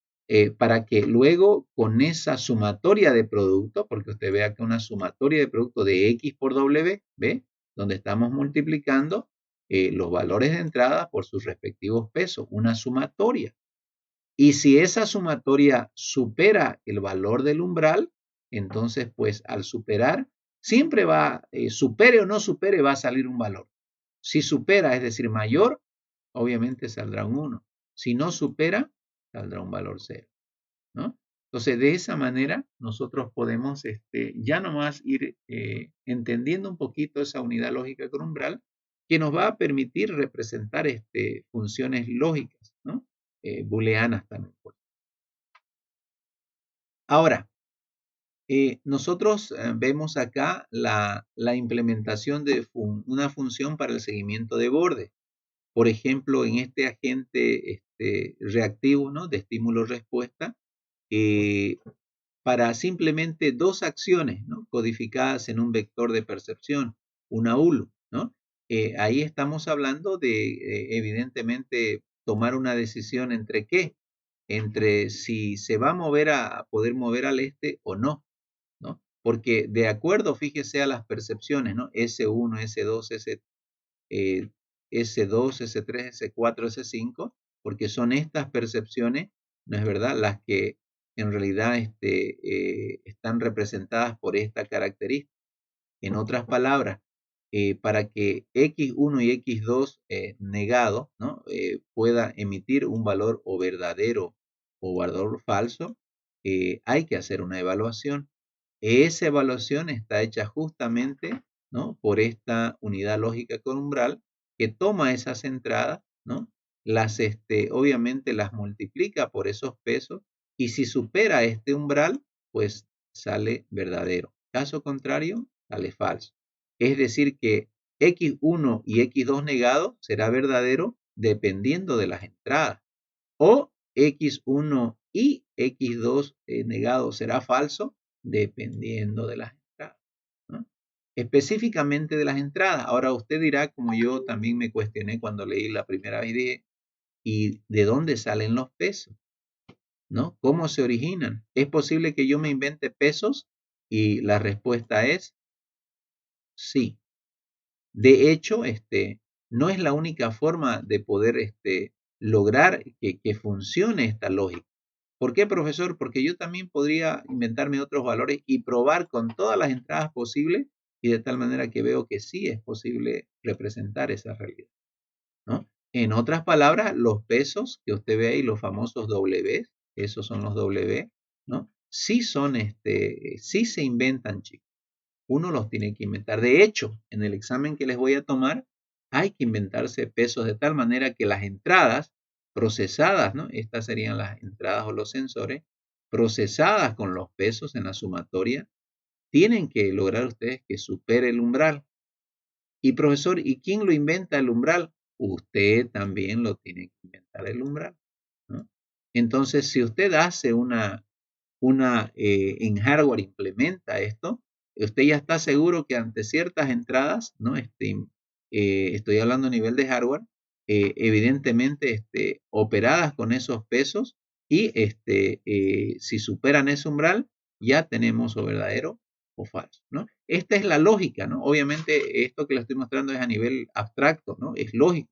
Para que luego con esa sumatoria de producto, porque usted vea que una sumatoria de producto de X por W, ¿ve? Donde estamos multiplicando los valores de entrada por sus respectivos pesos, una sumatoria. Y si esa sumatoria supera el valor del umbral, entonces pues al superar, siempre va, supere o no supere, va a salir un valor. Si supera, es decir, mayor, obviamente saldrá un 1. Si no supera, saldrá un valor 0, ¿no? Entonces, de esa manera, nosotros podemos ya nomás ir entendiendo un poquito esa unidad lógica con umbral que nos va a permitir representar funciones lógicas, ¿no? Booleanas también. Ahora, nosotros vemos acá la implementación de una función para el seguimiento de borde. Por ejemplo, en este agente reactivo, ¿no? De estímulo-respuesta, para simplemente dos acciones, ¿no? Codificadas en un vector de percepción, una ULU, ¿no? Ahí estamos hablando de, evidentemente, tomar una decisión entre qué, entre si se va a poder mover al este o no, ¿no? Porque de acuerdo, fíjese a las percepciones, ¿no? S1, S2, S2, S3, S4, S5, porque son estas percepciones, ¿no es verdad?, las que en realidad están representadas por esta característica. En otras palabras, para que X1 y X2 negado, ¿no? Pueda emitir un valor o verdadero o valor falso, hay que hacer una evaluación. Esa evaluación está hecha justamente, ¿no? Por esta unidad lógica con umbral que toma esas entradas, ¿no? Obviamente las multiplica por esos pesos y si supera este umbral, pues sale verdadero. Caso contrario, sale falso. Es decir que X1 y X2 negado será verdadero dependiendo de las entradas. O X1 y X2 negado será falso dependiendo de las entradas, ¿no? Específicamente de las entradas. Ahora usted dirá, como yo también me cuestioné cuando leí la primera vez, ¿y de dónde salen los pesos? ¿no? ¿Cómo se originan? ¿Es posible que yo me invente pesos? Y la respuesta es sí. De hecho, no es la única forma de poder lograr que funcione esta lógica. ¿Por qué, profesor? Porque yo también podría inventarme otros valores y probar con todas las entradas posibles y de tal manera que veo que sí es posible representar esa realidad, ¿no? En otras palabras, los pesos que usted ve ahí, los famosos W, esos son los W, ¿no? Sí son, sí se inventan, chicos. Uno los tiene que inventar. De hecho, en el examen que les voy a tomar, hay que inventarse pesos de tal manera que las entradas procesadas, ¿no? Estas serían las entradas o los sensores, procesadas con los pesos en la sumatoria, tienen que lograr ustedes que supere el umbral. Y profesor, ¿y quién lo inventa el umbral? Usted también lo tiene que inventar el umbral, ¿no? Entonces, si usted hace en hardware implementa esto, usted ya está seguro que ante ciertas entradas, ¿no? Estoy hablando a nivel de hardware, evidentemente operadas con esos pesos y si superan ese umbral, ya tenemos o verdadero o falso, ¿no? Esta es la lógica, ¿no? Obviamente esto que le estoy mostrando es a nivel abstracto, ¿no? Es lógico,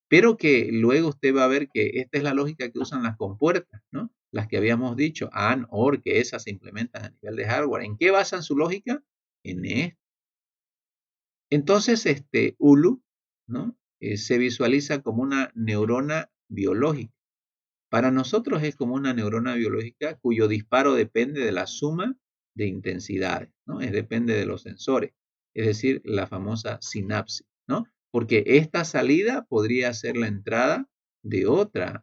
pero que luego usted va a ver que esta es la lógica que usan las compuertas, ¿no? Las que habíamos dicho, AND, OR, que esas se implementan a nivel de hardware. ¿En qué basan su lógica? En esto. Entonces, ULU, ¿no? Se visualiza como una neurona biológica. Para nosotros es como una neurona biológica cuyo disparo depende de la suma de intensidades, ¿no? Depende de los sensores, es decir, la famosa sinapsis, ¿no? Porque esta salida podría ser la entrada de otra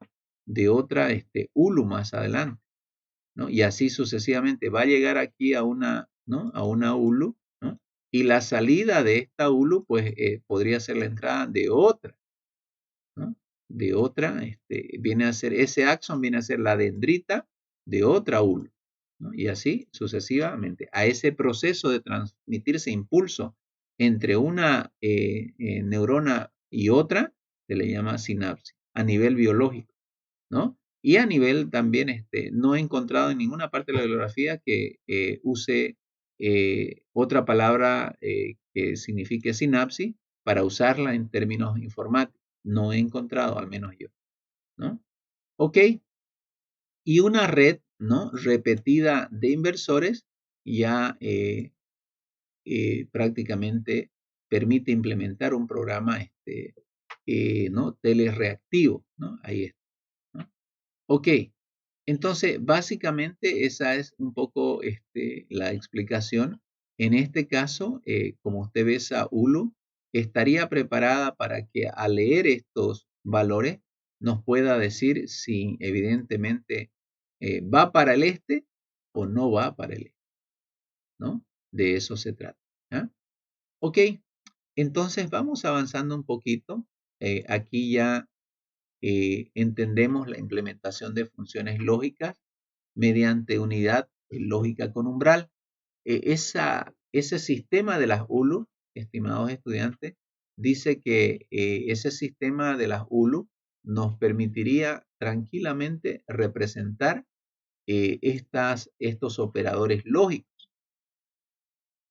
ULU más adelante, ¿no? Y así sucesivamente va a llegar aquí a una, ¿no? A una ULU, ¿no? Y la salida de esta ULU, pues, podría ser la entrada de otra, ¿no? De otra, viene a ser, ese axón viene a ser la dendrita de otra ULU, ¿no? Y así sucesivamente. A ese proceso de transmitirse impulso entre una neurona y otra se le llama sinapsis a nivel biológico, ¿no? Y a nivel también, no he encontrado en ninguna parte de la bibliografía que use otra palabra que signifique sinapsis para usarla en términos informáticos. No he encontrado, al menos yo, ¿no? Ok. Y una red, ¿no? Repetida de inversores ya prácticamente permite implementar un programa, ¿no? Telereactivo, ¿no? Ahí está, ¿no? Ok. Entonces, básicamente esa es un poco la explicación. En este caso, como usted ve, esa ULU estaría preparada para que al leer estos valores nos pueda decir si evidentemente va para el este o no va para el este, ¿no? De eso se trata, ¿ah? Ok, entonces vamos avanzando un poquito. Aquí ya entendemos la implementación de funciones lógicas mediante unidad lógica con umbral. Ese sistema de las ULU, estimados estudiantes, dice que ese sistema de las ULU nos permitiría tranquilamente representar estos operadores lógicos.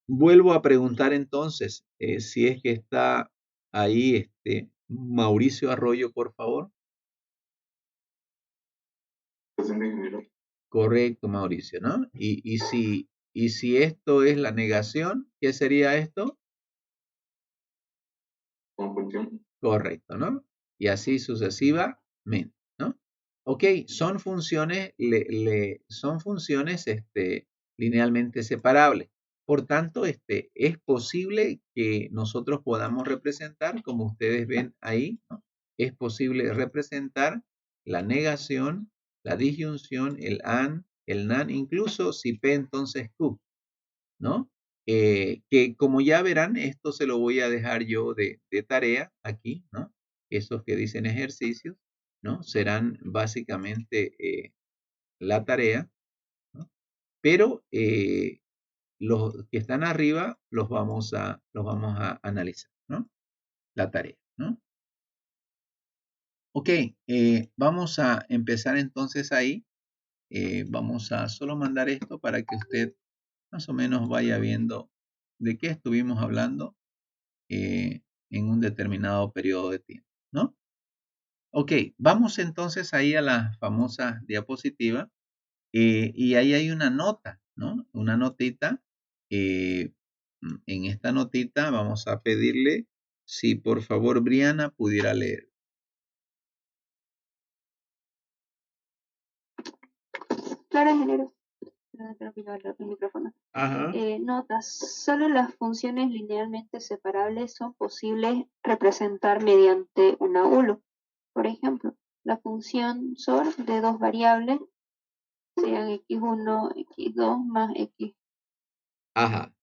Vuelvo a preguntar entonces si es que está ahí Mauricio Arroyo, por favor. Correcto, Mauricio, ¿no? Y si esto es la negación, ¿qué sería esto? Conjunción. Correcto, ¿no? Y así sucesivamente, ¿no? Ok, son funciones, son funciones linealmente separables. Por tanto, es posible que nosotros podamos representar, como ustedes ven ahí, ¿no? Es posible representar la negación, la disyunción, el AND, el NAND, incluso si P entonces Q, ¿no? Que como ya verán, esto se lo voy a dejar yo de tarea aquí, ¿no? Esos que dicen ejercicios, ¿no? Serán básicamente la tarea, ¿no? Pero los que están arriba los vamos a analizar, ¿no? La tarea, ¿no? Ok, vamos a empezar entonces ahí. vamos a solo mandar esto para que usted más o menos vaya viendo de qué estuvimos hablando en un determinado periodo de tiempo, ¿no? Ok, vamos entonces ahí a la famosa diapositiva y ahí hay una nota, ¿no? Una notita. En esta notita vamos a pedirle si por favor Briana pudiera leer. Claro, ingeniero. Creo que iba el micrófono. Ajá. Notas. Solo las funciones linealmente separables son posibles representar mediante una ULO. Por ejemplo, la función SOR de dos variables sean x1, x2 más x. Ajá.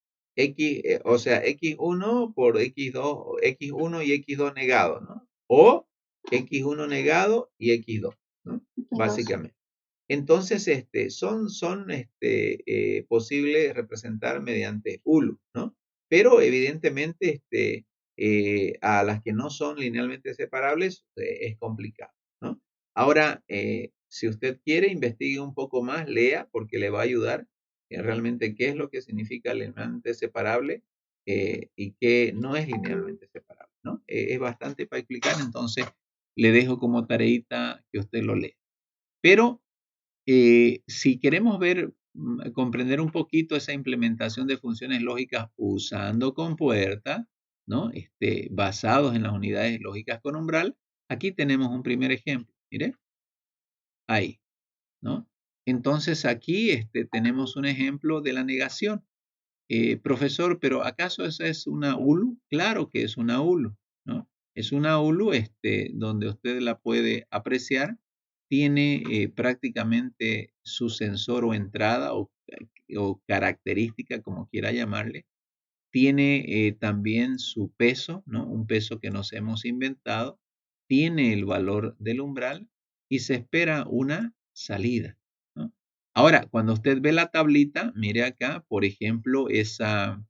O sea, x1 por x2, x1 y x2 negado, ¿no? O x1 negado y x2, ¿no? Básicamente. Entonces, son posibles representar mediante ULU, ¿no? Pero evidentemente, a las que no son linealmente separables, es complicado, ¿no? Ahora, si usted quiere, investigue un poco más, lea, porque le va a ayudar realmente qué es lo que significa linealmente separable y qué no es linealmente separable, ¿no? Es bastante para explicar, entonces le dejo como tareita que usted lo lea. Pero si queremos ver, comprender un poquito esa implementación de funciones lógicas usando compuerta, ¿no? Basados en las unidades lógicas con umbral, aquí tenemos un primer ejemplo. Mire, ahí, ¿no? Entonces aquí tenemos un ejemplo de la negación. Profesor, pero ¿acaso esa es una ULU? Claro que es una ULU, ¿no? Es una ULU donde usted la puede apreciar. Tiene prácticamente su sensor o entrada o característica, como quiera llamarle. Tiene también su peso, ¿no? Un peso que nos hemos inventado. Tiene el valor del umbral y se espera una salida, ¿no? Ahora, cuando usted ve la tablita, mire acá, por ejemplo, esa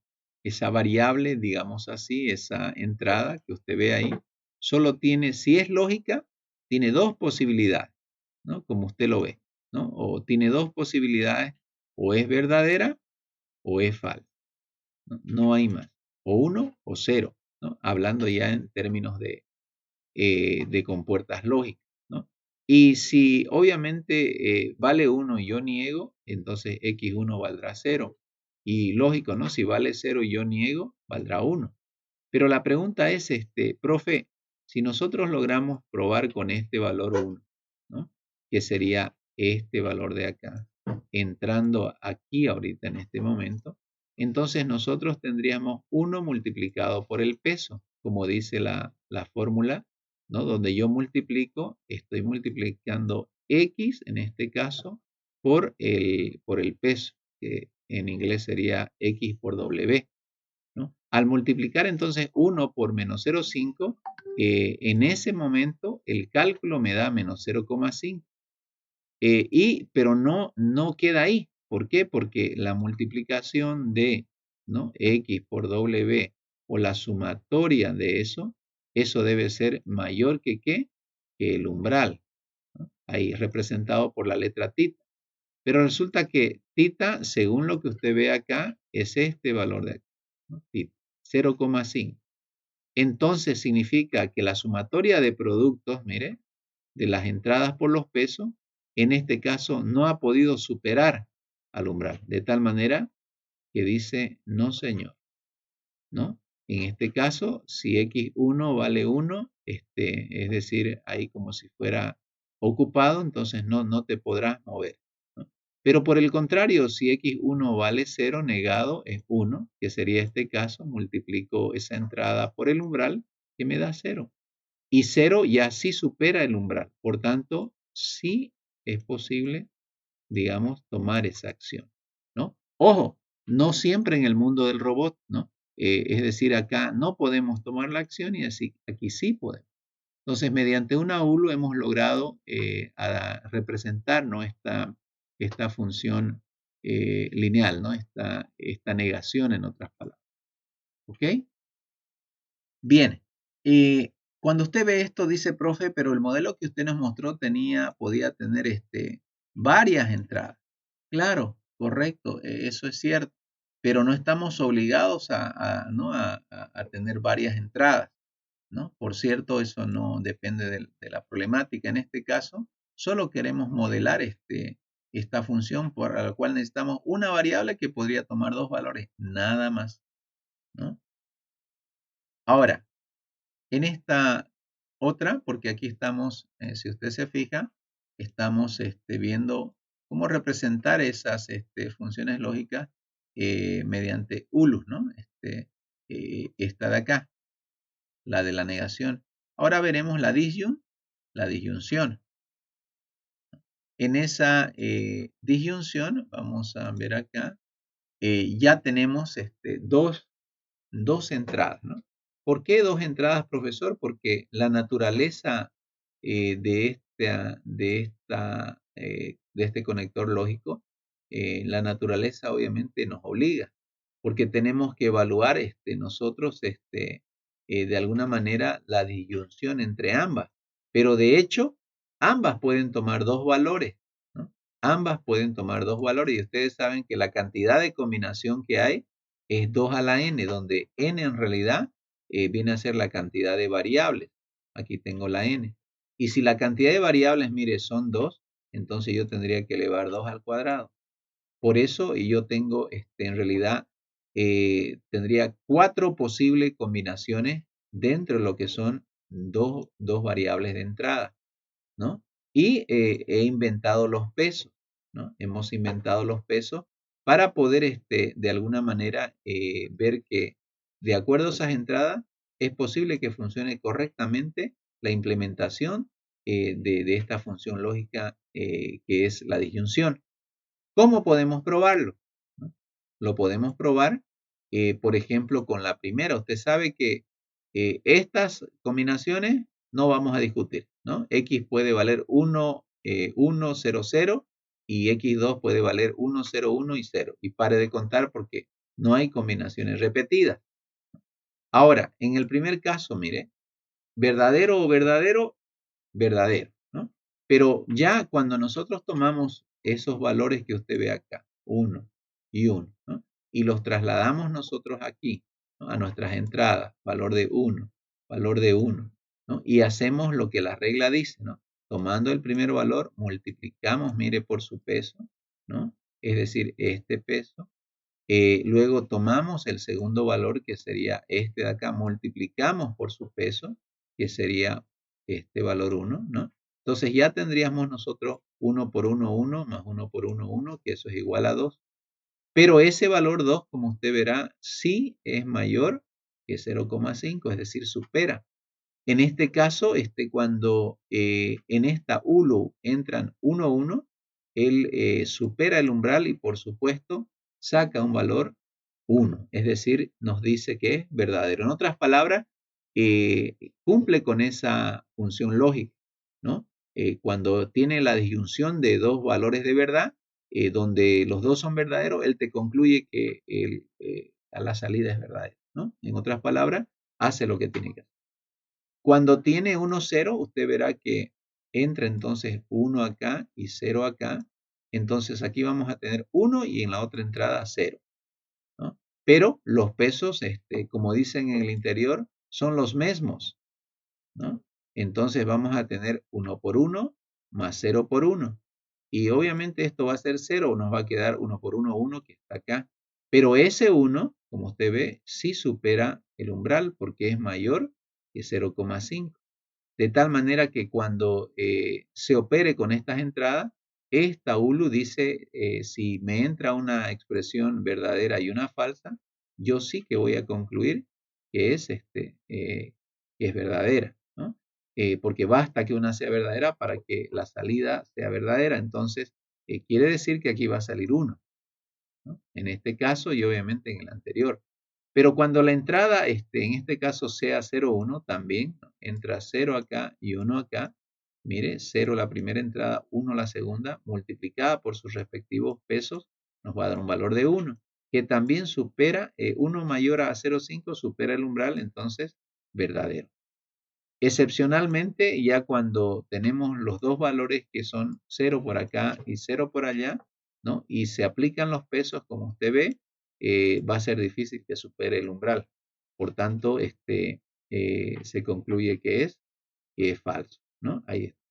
variable, digamos así, esa entrada que usted ve ahí, solo tiene, si es lógica, tiene dos posibilidades, ¿no? Como usted lo ve, ¿no? O tiene dos posibilidades, o es verdadera o es falsa. No hay más. O 1 o 0, ¿no? Hablando ya en términos de compuertas lógicas, ¿no? Y si obviamente vale 1 y yo niego, entonces x1 valdrá 0. Y lógico, ¿no? Si vale 0 y yo niego, valdrá 1. Pero la pregunta es, profe, si nosotros logramos probar con este valor 1, ¿no? Que sería este valor de acá, entrando aquí ahorita en este momento, entonces nosotros tendríamos 1 multiplicado por el peso, como dice la fórmula, ¿no? Donde yo multiplico, estoy multiplicando x, en este caso, por el peso, que en inglés sería x por w, ¿no? Al multiplicar entonces 1 por menos 0,5, en ese momento el cálculo me da menos 0,5. Pero no queda ahí. ¿Por qué? Porque la multiplicación de, ¿no? X por W o la sumatoria de eso debe ser mayor que ¿qué? Que el umbral, ¿no? Ahí representado por la letra tita. Pero resulta que tita, según lo que usted ve acá, es este valor de aquí, ¿no? 0,5. Entonces significa que la sumatoria de productos, mire, de las entradas por los pesos, en este caso no ha podido superar al umbral, de tal manera que dice no señor, ¿no? En este caso, si x1 vale 1, es decir, ahí como si fuera ocupado, entonces no te podrás mover, ¿no? Pero por el contrario, si x1 vale 0, negado es 1, que sería este caso, multiplico esa entrada por el umbral, que me da 0. Y 0 ya sí supera el umbral. Por tanto, sí es posible, digamos, tomar esa acción, ¿no? Ojo, no siempre en el mundo del robot, ¿no? Es decir, acá no podemos tomar la acción y así, aquí sí podemos. Entonces, mediante una ULU hemos logrado representar, ¿no? esta función lineal, ¿no? Esta negación, en otras palabras. ¿Ok? Bien. Cuando usted ve esto, dice, profe, pero el modelo que usted nos mostró podía tener varias entradas. Claro, correcto, eso es cierto, pero no estamos obligados ¿no? a tener varias entradas, ¿no? Por cierto, eso no depende de la problemática. En este caso, solo queremos modelar esta función por la cual necesitamos una variable que podría tomar dos valores, nada más, ¿no? Ahora, en esta otra, porque aquí estamos, si usted se fija, estamos viendo cómo representar esas funciones lógicas mediante ULUs, ¿no? Esta de acá, la de la negación. Ahora veremos la disyunción. En esa disyunción, vamos a ver acá, ya tenemos dos entradas, ¿no? ¿Por qué dos entradas, profesor? Porque la naturaleza de este conector lógico, la naturaleza obviamente nos obliga, porque tenemos que evaluar nosotros de alguna manera la disyunción entre ambas. Pero de hecho, ambas pueden tomar dos valores, ¿no? Ambas pueden tomar dos valores y ustedes saben que la cantidad de combinación que hay es 2 a la n, donde n en realidad viene a ser la cantidad de variables. Aquí tengo la n. Y si la cantidad de variables, mire, son 2, entonces yo tendría que elevar 2 al cuadrado. Por eso yo tengo, en realidad, tendría 4 posibles combinaciones dentro de lo que son dos variables de entrada, ¿no? Y he inventado los pesos, ¿no? Hemos inventado los pesos para poder, de alguna manera, ver que de acuerdo a esas entradas es posible que funcione correctamente la implementación de esta función lógica que es la disyunción. ¿Cómo podemos probarlo? ¿No? Lo podemos probar, por ejemplo, con la primera. Usted sabe que estas combinaciones no vamos a discutir, ¿no? X puede valer 1, 1, 0, 0 y X2 puede valer 1, 0, 1 y 0. Y pare de contar porque no hay combinaciones repetidas. Ahora, en el primer caso, mire, verdadero o verdadero, verdadero, ¿no? Pero ya cuando nosotros tomamos esos valores que usted ve acá, 1 y 1, ¿no? Y los trasladamos nosotros aquí, ¿no? A nuestras entradas, valor de 1, valor de 1, ¿no? Y hacemos lo que la regla dice, ¿no? Tomando el primer valor, multiplicamos, mire, por su peso, ¿no? Es decir, este peso. Luego tomamos el segundo valor, que sería este de acá, multiplicamos por su peso, que sería este valor 1, ¿no? Entonces ya tendríamos nosotros 1 por 1, 1, más 1 por 1, 1, que eso es igual a 2. Pero ese valor 2, como usted verá, sí es mayor que 0,5, es decir, supera. En este caso, cuando en esta ULU entran 1, 1, él supera el umbral y por supuesto saca un valor 1, es decir, nos dice que es verdadero. En otras palabras, cumple con esa función lógica, ¿no? Cuando tiene la disyunción de dos valores de verdad, donde los dos son verdaderos, él te concluye que a la salida es verdadero, ¿no? En otras palabras, hace lo que tiene que hacer. Cuando tiene 1, 0, usted verá que entra entonces 1 acá y 0 acá. Entonces aquí vamos a tener 1 y en la otra entrada 0, ¿no? Pero los pesos, como dicen en el interior, son los mismos, ¿no? Entonces vamos a tener 1 por 1 más 0 por 1. Y obviamente esto va a ser 0, nos va a quedar 1 por 1, 1 que está acá. Pero ese 1, como usted ve, sí supera el umbral porque es mayor que 0,5. De tal manera que cuando se opere con estas entradas, esta ULU dice, si me entra una expresión verdadera y una falsa, yo sí que voy a concluir que es verdadera, ¿no? Porque basta que una sea verdadera para que la salida sea verdadera. Entonces, quiere decir que aquí va a salir 1, ¿no? En este caso y obviamente en el anterior. Pero cuando la entrada, en este caso sea 0, 1, también entra 0 acá y 1 acá. Mire, 0 la primera entrada, 1 la segunda, multiplicada por sus respectivos pesos, nos va a dar un valor de 1, que también supera, 1 mayor a 0,5 supera el umbral, entonces verdadero. Excepcionalmente, ya cuando tenemos los dos valores que son 0 por acá y 0 por allá, ¿no? Y se aplican los pesos, como usted ve, va a ser difícil que supere el umbral. Por tanto, se concluye que es falso, ¿no? Ahí está,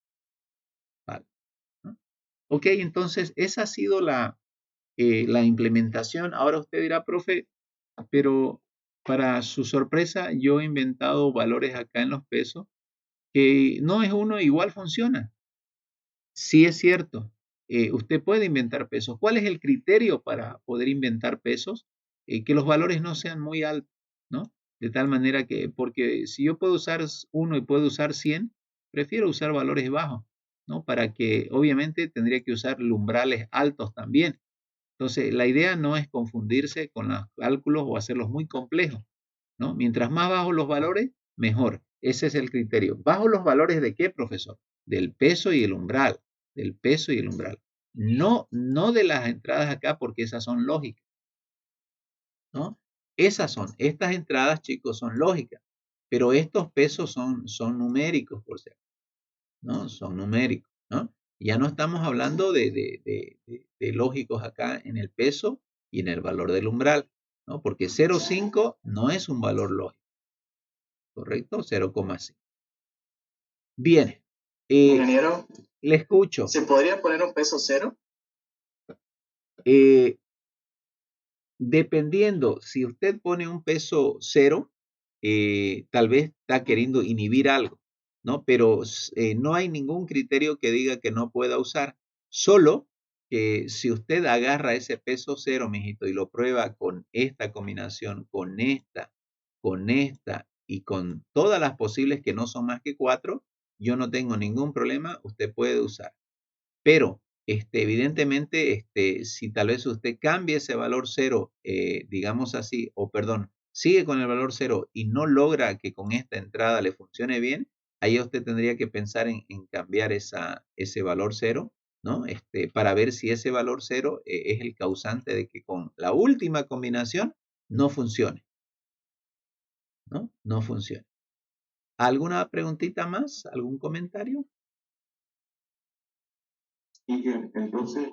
falso, ¿no? Ok, entonces esa ha sido la implementación. Ahora usted dirá, profe, pero para su sorpresa, yo he inventado valores acá en los pesos que no es uno, igual funciona. Sí es cierto, usted puede inventar pesos. ¿Cuál es el criterio para poder inventar pesos? Que los valores no sean muy altos, ¿no? De tal manera que, porque si yo puedo usar 1 y puedo usar 100, prefiero usar valores bajos, ¿no? Para que, obviamente, tendría que usar umbrales altos también. Entonces, la idea no es confundirse con los cálculos o hacerlos muy complejos, ¿no? Mientras más bajos los valores, mejor. Ese es el criterio. ¿Bajos los valores de qué, profesor? Del peso y el umbral. Del peso y el umbral. No, no de las entradas acá, porque esas son lógicas, ¿no? Estas entradas, chicos, son lógicas, pero estos pesos son numéricos, por cierto, ¿no? Son numéricos, ¿no? Ya no estamos hablando de lógicos acá en el peso y en el valor del umbral, ¿no? Porque 0,5 no es un valor lógico, ¿correcto? 0,5. Bien. Ingeniero, le escucho. ¿se podría poner un peso 0? Dependiendo, si usted pone un peso 0, tal vez está queriendo inhibir algo, ¿no? Pero no hay ningún criterio que diga que no pueda usar. Solo que si usted agarra ese peso 0, mijito, y lo prueba con esta combinación, con esta y con todas las posibles que no son más que 4, yo no tengo ningún problema, usted puede usar. Pero evidentemente, si tal vez usted cambia ese valor 0, digamos así, o perdón, sigue con el valor 0 y no logra que con esta entrada le funcione bien, ahí usted tendría que pensar en cambiar ese valor 0, ¿no? Para ver si ese valor 0 es el causante de que con la última combinación no funcione, ¿no? No funcione. ¿Alguna preguntita más? ¿Algún comentario? Y entonces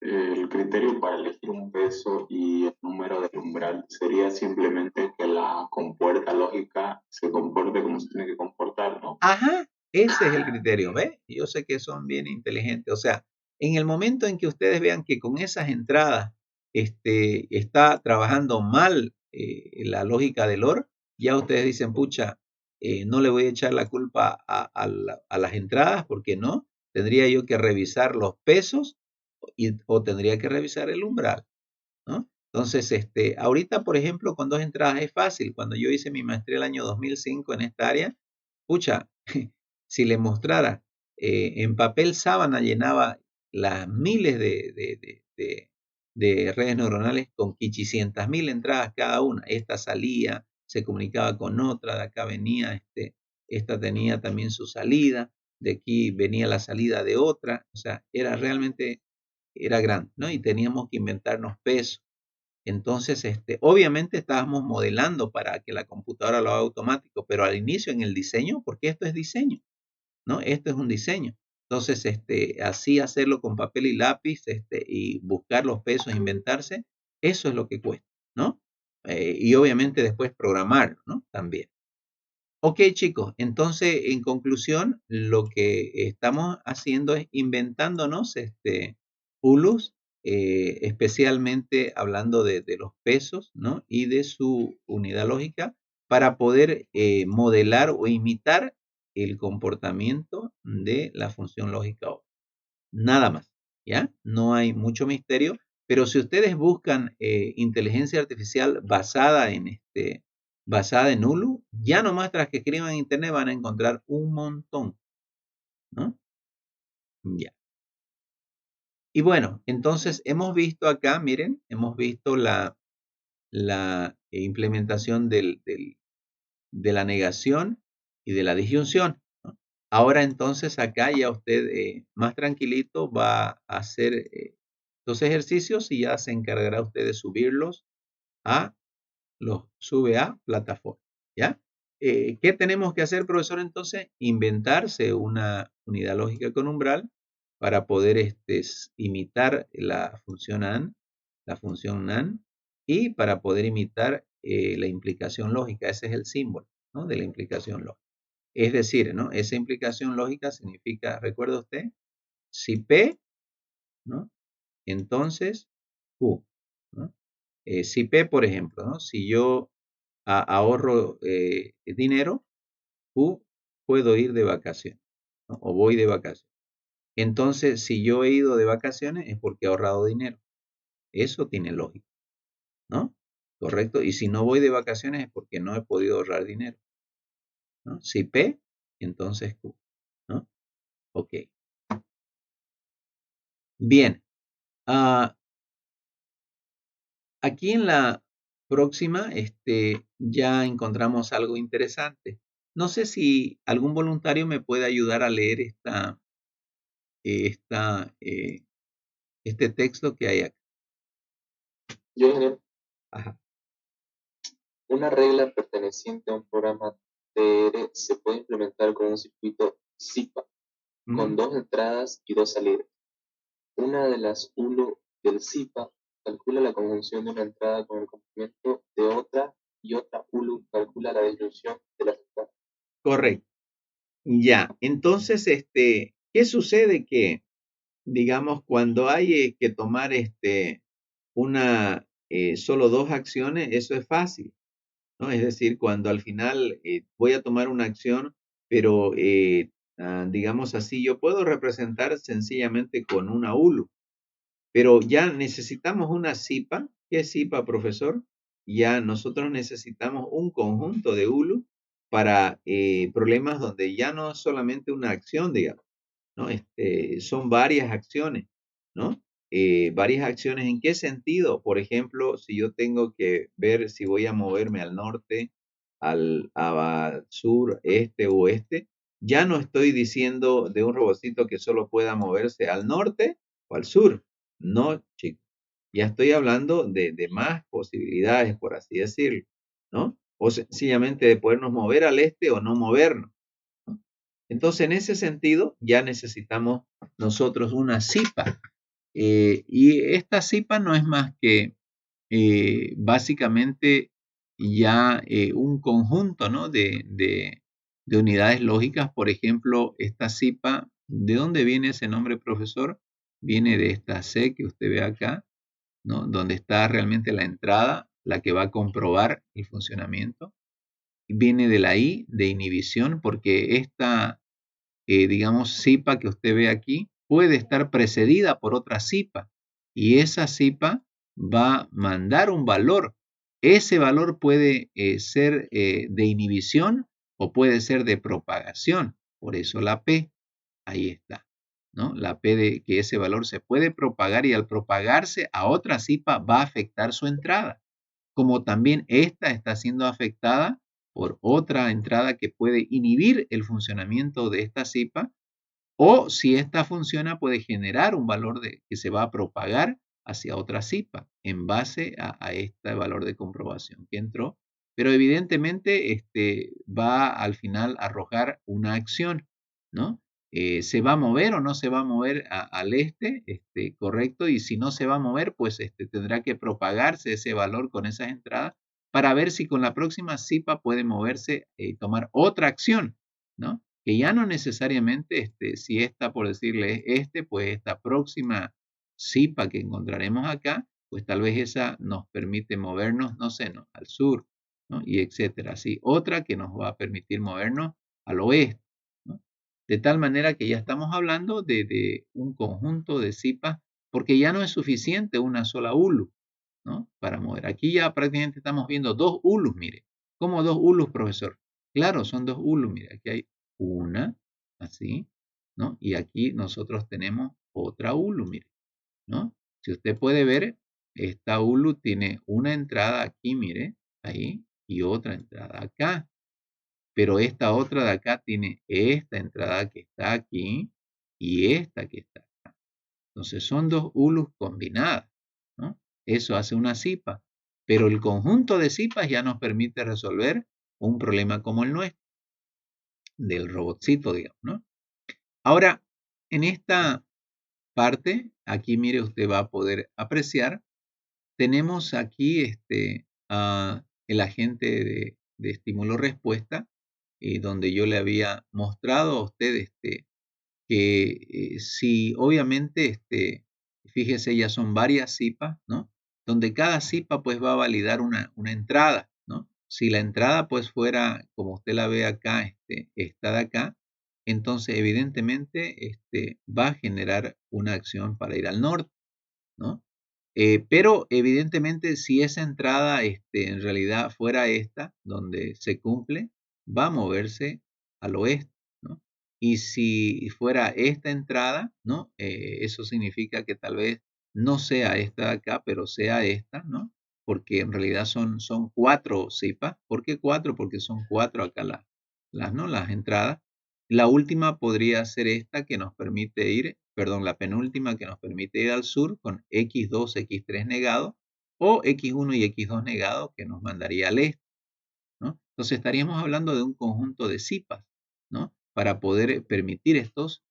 el criterio para elegir un peso y el número del umbral sería simplemente que la compuerta lógica se comporte como se tiene que comportar, ¿no? Ajá, ese es el criterio, ¿ve? Yo sé que son bien inteligentes. O sea, en el momento en que ustedes vean que con esas entradas está trabajando mal la lógica del OR, ya ustedes dicen, pucha, no le voy a echar la culpa a las entradas, porque no, tendría yo que revisar los pesos o tendría que revisar el umbral, ¿no? Entonces, ahorita, por ejemplo, con dos entradas es fácil. Cuando yo hice mi maestría el año 2005 en esta área, pucha, si le mostrara, en papel sábana llenaba las miles de redes neuronales con 500.000 entradas cada una. Esta salía, se comunicaba con otra, de acá venía, esta tenía también su salida, de aquí venía la salida de otra. O sea, era grande, ¿no? Y teníamos que inventarnos pesos. Entonces, obviamente estábamos modelando para que la computadora lo haga automático, pero al inicio en el diseño, porque esto es diseño, ¿no? Esto es un diseño. Entonces, así hacerlo con papel y lápiz, y buscar los pesos, inventarse, eso es lo que cuesta, ¿no? Y obviamente después programarlo, ¿no? También. Ok, chicos, entonces, en conclusión, lo que estamos haciendo es inventándonos, ULUs, especialmente hablando de los pesos, ¿no? Y de su unidad lógica para poder modelar o imitar el comportamiento de la función lógica O. Nada más, ¿ya? No hay mucho misterio, pero si ustedes buscan inteligencia artificial basada en ULU, ya nomás tras que escriban en internet van a encontrar un montón, ¿no? Ya. Y bueno, entonces hemos visto acá, miren, hemos visto la implementación de la negación y de la disyunción, ¿no? Ahora entonces acá ya usted más tranquilito va a hacer los ejercicios y ya se encargará usted de subirlos los sube a plataforma, ¿ya? ¿qué tenemos que hacer, profesor, entonces? Inventarse una unidad lógica con umbral para poder imitar la función NaN, y para poder imitar la implicación lógica. Ese es el símbolo, ¿no?, de la implicación lógica. Es decir, ¿no?, esa implicación lógica significa, ¿recuerda usted? Si P, ¿no?, entonces Q, ¿no? Si P, por ejemplo, ¿no?, si yo ahorro dinero, Q, puedo ir de vacaciones, ¿no?, o voy de vacaciones. Entonces, si yo he ido de vacaciones es porque he ahorrado dinero. Eso tiene lógica, ¿no? ¿Correcto? Y si no voy de vacaciones es porque no he podido ahorrar dinero, ¿no? Si P, entonces Q, ¿no? Ok. Bien. Aquí en la próxima ya encontramos algo interesante. No sé si algún voluntario me puede ayudar a leer este texto que hay acá. Yo, Daniel, Ajá. una regla perteneciente a un programa TR se puede implementar con un circuito SIPA, con 2 entradas y 2 salidas. Una de las ULO del SIPA calcula la conjunción de una entrada con el complemento de otra, y otra ULO calcula la disyunción de las entradas. Correcto. Ya. Entonces, ¿qué sucede? Que, digamos, cuando hay que tomar solo 2 acciones, eso es fácil, ¿no? Es decir, cuando al final voy a tomar una acción, pero digamos así, yo puedo representar sencillamente con una ULU, pero ya necesitamos una SIPA. ¿Qué es SIPA, profesor? Ya nosotros necesitamos un conjunto de ULU para problemas donde ya no es solamente una acción, digamos, ¿no? Son varias acciones, ¿no? Varias acciones, ¿en qué sentido? Por ejemplo, si yo tengo que ver si voy a moverme al norte, al sur, este o oeste, ya no estoy diciendo de un robotcito que solo pueda moverse al norte o al sur. No, chicos. Ya estoy hablando de más posibilidades, por así decirlo, ¿no? O sencillamente de podernos mover al este o no movernos. Entonces, en ese sentido, ya necesitamos nosotros una SIPA. Y esta SIPA no es más que básicamente ya un conjunto, ¿no?, de unidades lógicas. Por ejemplo, esta SIPA, ¿de dónde viene ese nombre, profesor? Viene de esta C que usted ve acá, ¿no?, donde está realmente la entrada, la que va a comprobar el funcionamiento. Viene de la I, de inhibición, porque esta digamos, SIPA que usted ve aquí, puede estar precedida por otra SIPA, y esa SIPA va a mandar un valor. Ese valor puede ser de inhibición o puede ser de propagación. Por eso la P, ahí está, ¿no? La P de que ese valor se puede propagar, y al propagarse a otra SIPA va a afectar su entrada, como también esta está siendo afectada por otra entrada que puede inhibir el funcionamiento de esta SIPA, o si esta funciona puede generar un valor que se va a propagar hacia otra SIPA en base a este valor de comprobación que entró, pero evidentemente va al final a arrojar una acción, ¿no? ¿Se va a mover o no se va a mover al correcto? Y si no se va a mover, pues tendrá que propagarse ese valor con esas entradas para ver si con la próxima SIPA puede moverse y tomar otra acción, ¿no? Que ya no necesariamente, si esta, por decirle, pues esta próxima SIPA que encontraremos acá, pues tal vez esa nos permite movernos, no sé, ¿no?, al sur, ¿no?, y etcétera. Así, otra que nos va a permitir movernos al oeste, ¿no? De tal manera que ya estamos hablando de un conjunto de SIPAs, porque ya no es suficiente una sola ULU, ¿no?, para mover. Aquí ya prácticamente estamos viendo 2 ULUs, mire. ¿Cómo 2 ULUs, profesor? Claro, son 2 ULUs, mire, aquí hay una, así, ¿no? Y aquí nosotros tenemos otra ULU, mire, ¿no? Si usted puede ver, esta ULU tiene una entrada aquí, mire, ahí, y otra entrada acá. Pero esta otra de acá tiene esta entrada que está aquí y esta que está acá. Entonces son 2 ULUs combinadas, ¿no? Eso hace una SIPA. Pero el conjunto de SIPAs ya nos permite resolver un problema como el nuestro, del robotcito, digamos, ¿no? Ahora, en esta parte, aquí mire, usted va a poder apreciar, tenemos aquí el agente de estímulo-respuesta, donde yo le había mostrado a usted que si obviamente, fíjese, ya son varias cipas, ¿no? Donde cada cipa pues va a validar una entrada, ¿no? Si la entrada pues fuera, como usted la ve acá, esta de acá, entonces evidentemente va a generar una acción para ir al norte, ¿no? Pero evidentemente si esa entrada en realidad fuera esta, donde se cumple, va a moverse al oeste, ¿no? Y si fuera esta entrada, ¿no? Eso significa que tal vez no sea esta de acá, pero sea esta, ¿no? Porque en realidad son 4 cipas. ¿Por qué 4? Porque son 4 acá ¿no? Las entradas. La última podría ser esta que nos permite ir, perdón, la penúltima que nos permite ir al sur con X2, X3 negado, o X1 y X2 negado que nos mandaría al este, ¿no? Entonces estaríamos hablando de un conjunto de cipas, ¿no? Para poder permitir estos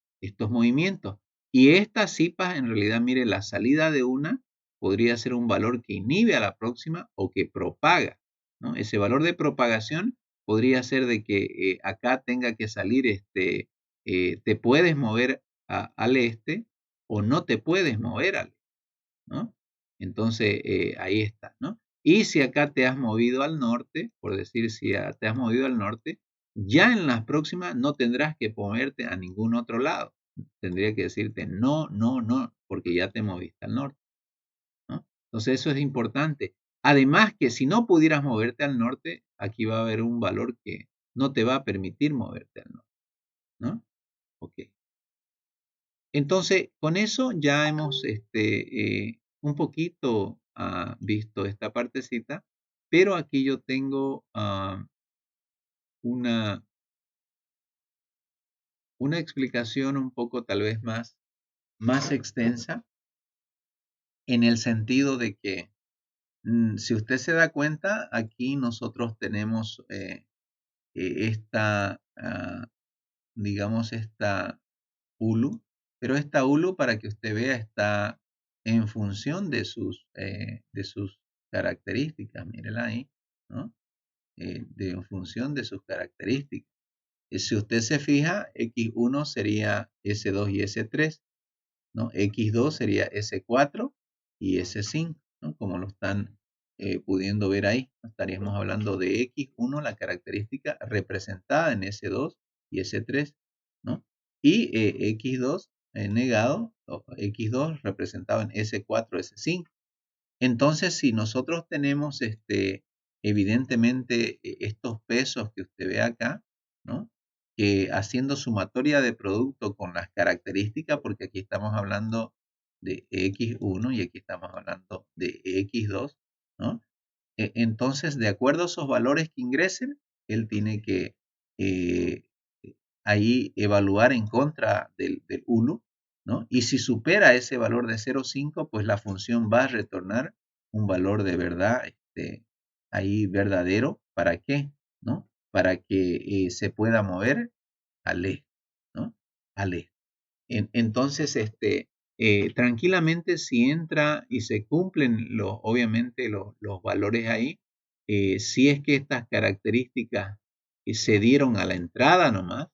movimientos. Y estas cipas, en realidad, mire, la salida de una podría ser un valor que inhibe a la próxima o que propaga, ¿no? Ese valor de propagación podría ser de que acá tenga que salir, te puedes mover al este o no te puedes mover al este, ¿no? Entonces, ahí está, ¿no? Y si acá te has movido al norte, por decir, si te has movido al norte, ya en las próximas no tendrás que moverte a ningún otro lado. Tendría que decirte no, no, no, porque ya te moviste al norte, ¿no? Entonces, eso es importante. Además que si no pudieras moverte al norte, aquí va a haber un valor que no te va a permitir moverte al norte, ¿no? Ok. Entonces, con eso ya hemos un poquito visto esta partecita, pero aquí yo tengo una, una explicación un poco tal vez más extensa, en el sentido de que si usted se da cuenta, aquí nosotros tenemos esta, digamos, esta ULU, pero esta ULU, para que usted vea, está en función de sus características, mírela ahí, ¿no? En función de sus características. Si usted se fija, X1 sería S2 y S3, ¿no? X2 sería S4 y S5, ¿no? Como lo están pudiendo ver ahí. Estaríamos hablando de X1, la característica representada en S2 y S3, ¿no? Y X2 negado, o X2 representado en S4, S5. Entonces, si nosotros tenemos evidentemente estos pesos que usted ve acá, ¿no? Haciendo sumatoria de producto con las características, porque aquí estamos hablando de X1 y aquí estamos hablando de X2, ¿no? Entonces, de acuerdo a esos valores que ingresen, él tiene que eh, ahí evaluar en contra del ULU, ¿no? Y si supera ese valor de 0,5, pues la función va a retornar un valor de verdad, ahí verdadero. ¿Para qué? ¿No? Para que se pueda mover al este, ¿no? Al este. Entonces, tranquilamente, si entra y se cumplen obviamente los valores ahí, si es que estas características se dieron a la entrada nomás,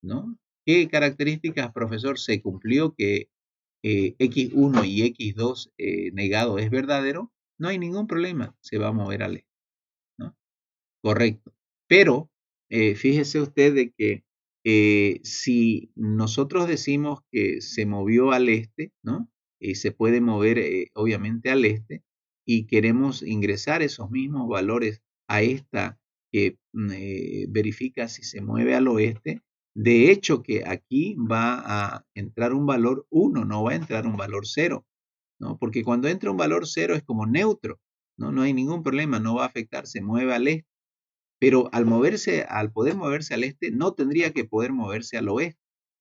¿no? ¿Qué características, profesor, se cumplió que X1 y X2 negado es verdadero? No hay ningún problema, se va a mover al este, ¿no? Correcto. Pero fíjese usted de que si nosotros decimos que se movió al este, ¿no? Se puede mover obviamente al este y queremos ingresar esos mismos valores a esta que verifica si se mueve al oeste. De hecho que aquí va a entrar un valor 1, no va a entrar un valor 0, ¿no? Porque cuando entra un valor 0 es como neutro, ¿no? No hay ningún problema, no va a afectar, se mueve al este. Pero al poder moverse al este, no tendría que poder moverse al oeste.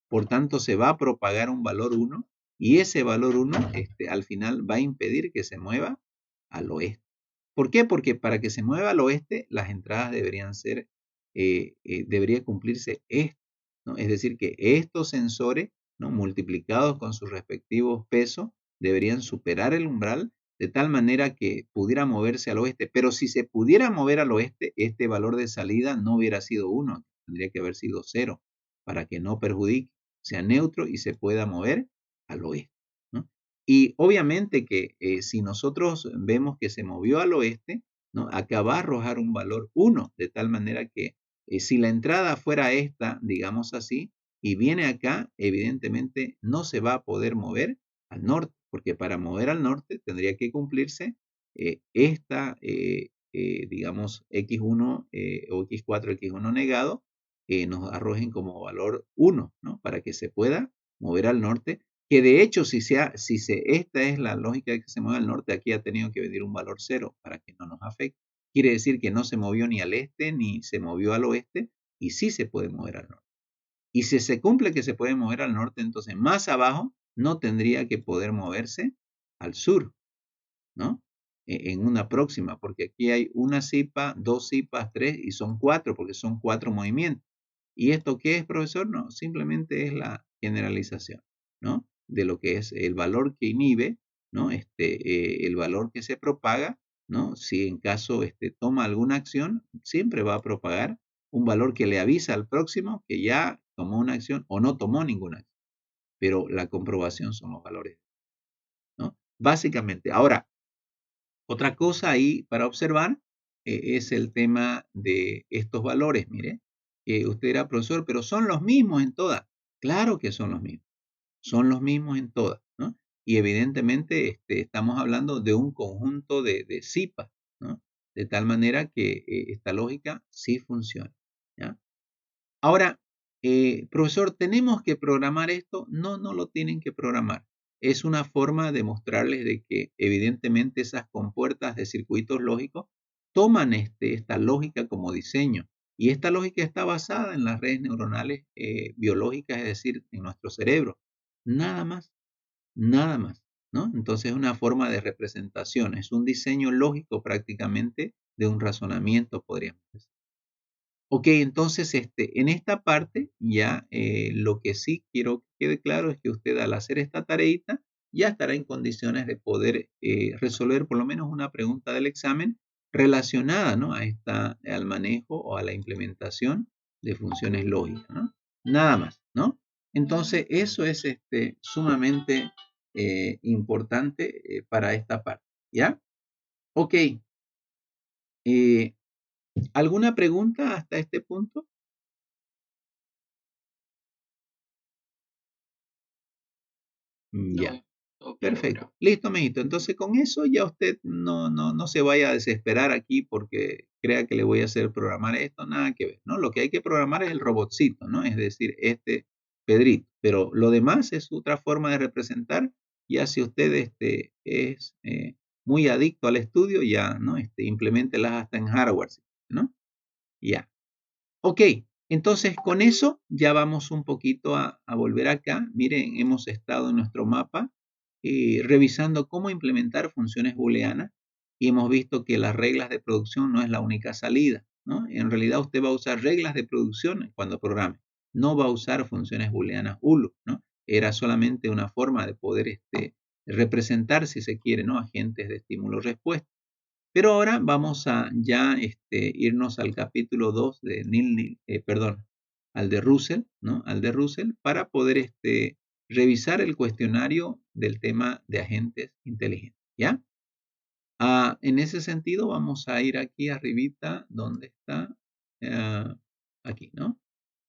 Por tanto, se va a propagar un valor 1 y ese valor 1 al final va a impedir que se mueva al oeste. ¿Por qué? Porque para que se mueva al oeste, las entradas deberían ser, debería cumplirse esto, ¿no? Es decir, que estos sensores, ¿no?, multiplicados con sus respectivos pesos, deberían superar el umbral de tal manera que pudiera moverse al oeste. Pero si se pudiera mover al oeste, este valor de salida no hubiera sido 1, tendría que haber sido 0, para que no perjudique, sea neutro y se pueda mover al oeste, ¿no? Y obviamente que si nosotros vemos que se movió al oeste, ¿no?, acá va a arrojar un valor 1, de tal manera que si la entrada fuera esta, digamos así, y viene acá, evidentemente no se va a poder mover al norte, porque para mover al norte tendría que cumplirse esta, digamos, X1 o X4, X1 negado, nos arrojen como valor 1, ¿no?, para que se pueda mover al norte, que de hecho, esta es la lógica de que se mueve al norte, aquí ha tenido que venir un valor 0 para que no nos afecte. Quiere decir que no se movió ni al este ni se movió al oeste, y sí se puede mover al norte. Y si se cumple que se puede mover al norte, entonces más abajo no tendría que poder moverse al sur, ¿no? En una próxima, porque aquí hay una zipa, 2 zipas, 3 y son 4, porque son 4 movimientos. ¿Y esto qué es, profesor? No, simplemente es la generalización, ¿no?, de lo que es el valor que inhibe, ¿no?, el valor que se propaga, ¿no? Si en caso toma alguna acción, siempre va a propagar un valor que le avisa al próximo que ya tomó una acción o no tomó ninguna acción. Pero la comprobación son los valores, ¿no? Básicamente. Ahora, otra cosa ahí para observar es el tema de estos valores. Mire, usted era profesor, pero son los mismos en todas. Claro que son los mismos. Son los mismos en todas, ¿no? Y evidentemente estamos hablando de un conjunto de zipas, ¿no? De tal manera que esta lógica sí funciona, ¿ya? Ahora, profesor, ¿tenemos que programar esto? No, no lo tienen que programar. Es una forma de mostrarles de que evidentemente esas compuertas de circuitos lógicos toman esta lógica como diseño. Y esta lógica está basada en las redes neuronales biológicas, es decir, en nuestro cerebro. Nada más, nada más, ¿no? Entonces es una forma de representación, es un diseño lógico prácticamente de un razonamiento, podríamos decir. Ok, entonces en esta parte ya lo que sí quiero que quede claro es que usted al hacer esta tareita ya estará en condiciones de poder resolver por lo menos una pregunta del examen relacionada, ¿no?, al manejo o a la implementación de funciones lógicas, ¿no? Nada más, ¿no? Entonces eso es sumamente importante para esta parte, ¿ya? Ok. ¿Alguna pregunta hasta este punto? Ya. Perfecto. Listo, mijito. Entonces con eso ya usted no se vaya a desesperar aquí porque crea que le voy a hacer programar esto, nada que ver, ¿no? Lo que hay que programar es el robotcito, ¿no? Es decir, Pedrito. Pero lo demás es otra forma de representar. Ya si usted es muy adicto al estudio, ya, ¿no? Impleméntelas hasta en hardware, ¿no? Ya. Ok, entonces con eso ya vamos un poquito a volver acá. Miren, hemos estado en nuestro mapa revisando cómo implementar funciones booleanas y hemos visto que las reglas de producción no es la única salida, ¿no? En realidad usted va a usar reglas de producción cuando programe, no va a usar funciones booleanas ULO, ¿no? Era solamente una forma de poder representar, si se quiere, ¿no?, agentes de estímulo-respuesta. Pero ahora vamos a ya irnos al capítulo 2 de al de Russell, ¿no? Al de Russell, para poder revisar el cuestionario del tema de agentes inteligentes, ¿ya? En ese sentido, vamos a ir aquí arribita, donde está, aquí, ¿no?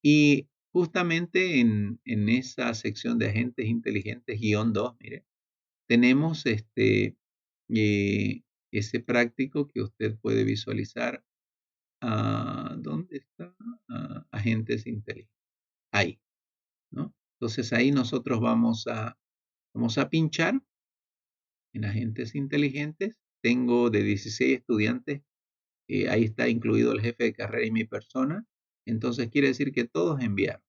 Y justamente en esa sección de agentes inteligentes, guión 2, mire, tenemos ese práctico que usted puede visualizar. ¿Dónde está? Agentes inteligentes. Ahí, ¿no? Entonces ahí nosotros vamos a pinchar en agentes inteligentes. Tengo de 16 estudiantes. Ahí está incluido el jefe de carrera y mi persona. Entonces quiere decir que todos enviaron,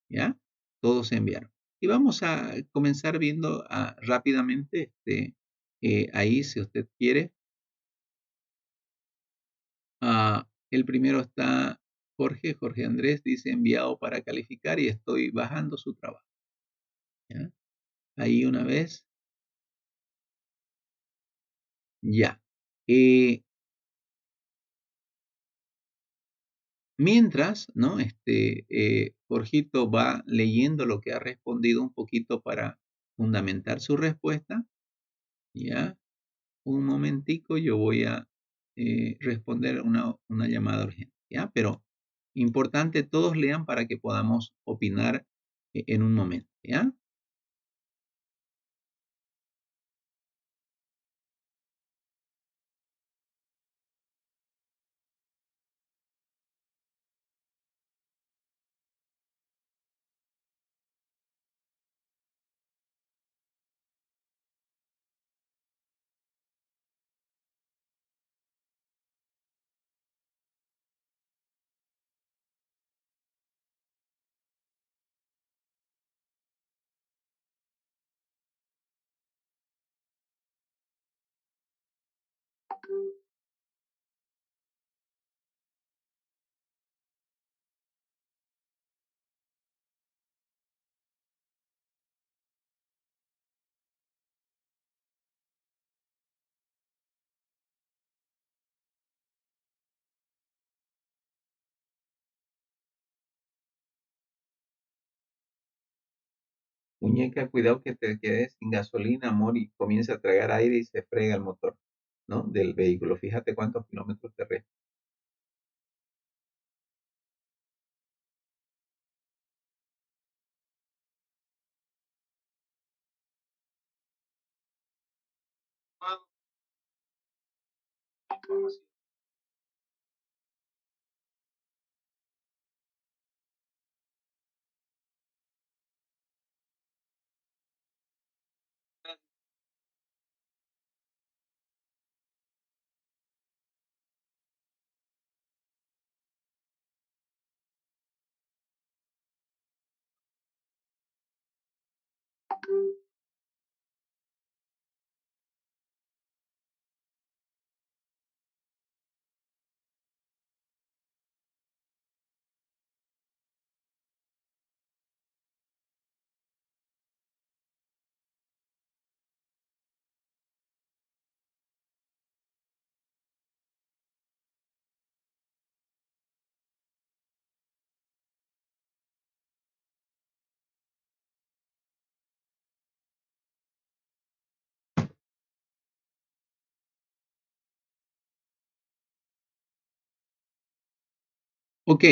¿ya? Todos enviaron. Y vamos a comenzar viendo rápidamente ahí, si usted quiere, El primero está Jorge Andrés dice enviado para calificar y estoy bajando su trabajo. ¿Ya? Ahí una vez. Ya. Mientras, ¿no? Jorgito va leyendo lo que ha respondido un poquito para fundamentar su respuesta. Ya. Un momentico, yo voy a responder una llamada urgente. ¿Ya? Pero importante, todos lean para que podamos opinar en un momento. ¿Ya? Muñeca, cuidado que te quedes sin gasolina, amor, y comienza a tragar aire y se frega el motor, ¿no? Del vehículo. Fíjate cuántos kilómetros te restan. Ok,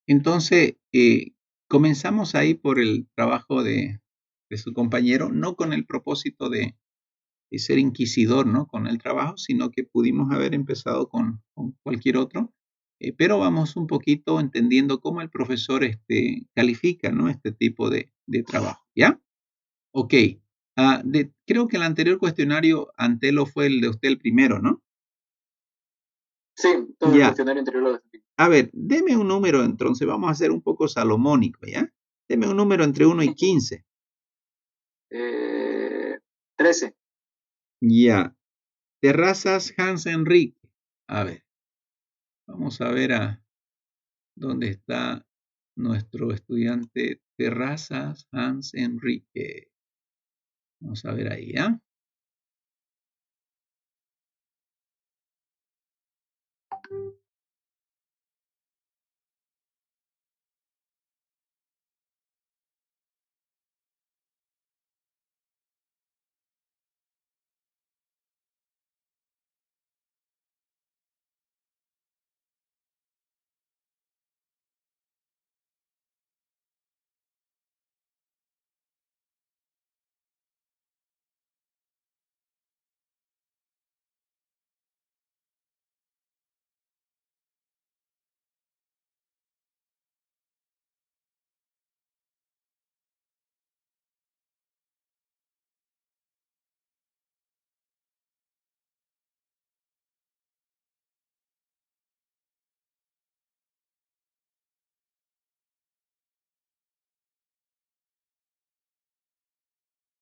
entonces comenzamos ahí por el trabajo de su compañero, no con el propósito de ser inquisidor, ¿no? Con el trabajo, sino que pudimos haber empezado con cualquier otro, pero vamos un poquito entendiendo cómo el profesor califica, ¿no? Este tipo de trabajo, ¿ya? Ok. Creo que el anterior cuestionario, Antelo, fue el de usted el primero, ¿no? Sí, todo el Ya. cuestionario anterior lo defendí. A ver, deme un número, entonces vamos a hacer un poco salomónico, ¿ya? Deme un número entre 1 y 15. 13. Ya. Terrazas Hans Enrique. A ver, vamos a ver a dónde está nuestro estudiante Terrazas Hans Enrique. Vamos a ver ahí, ¿ya?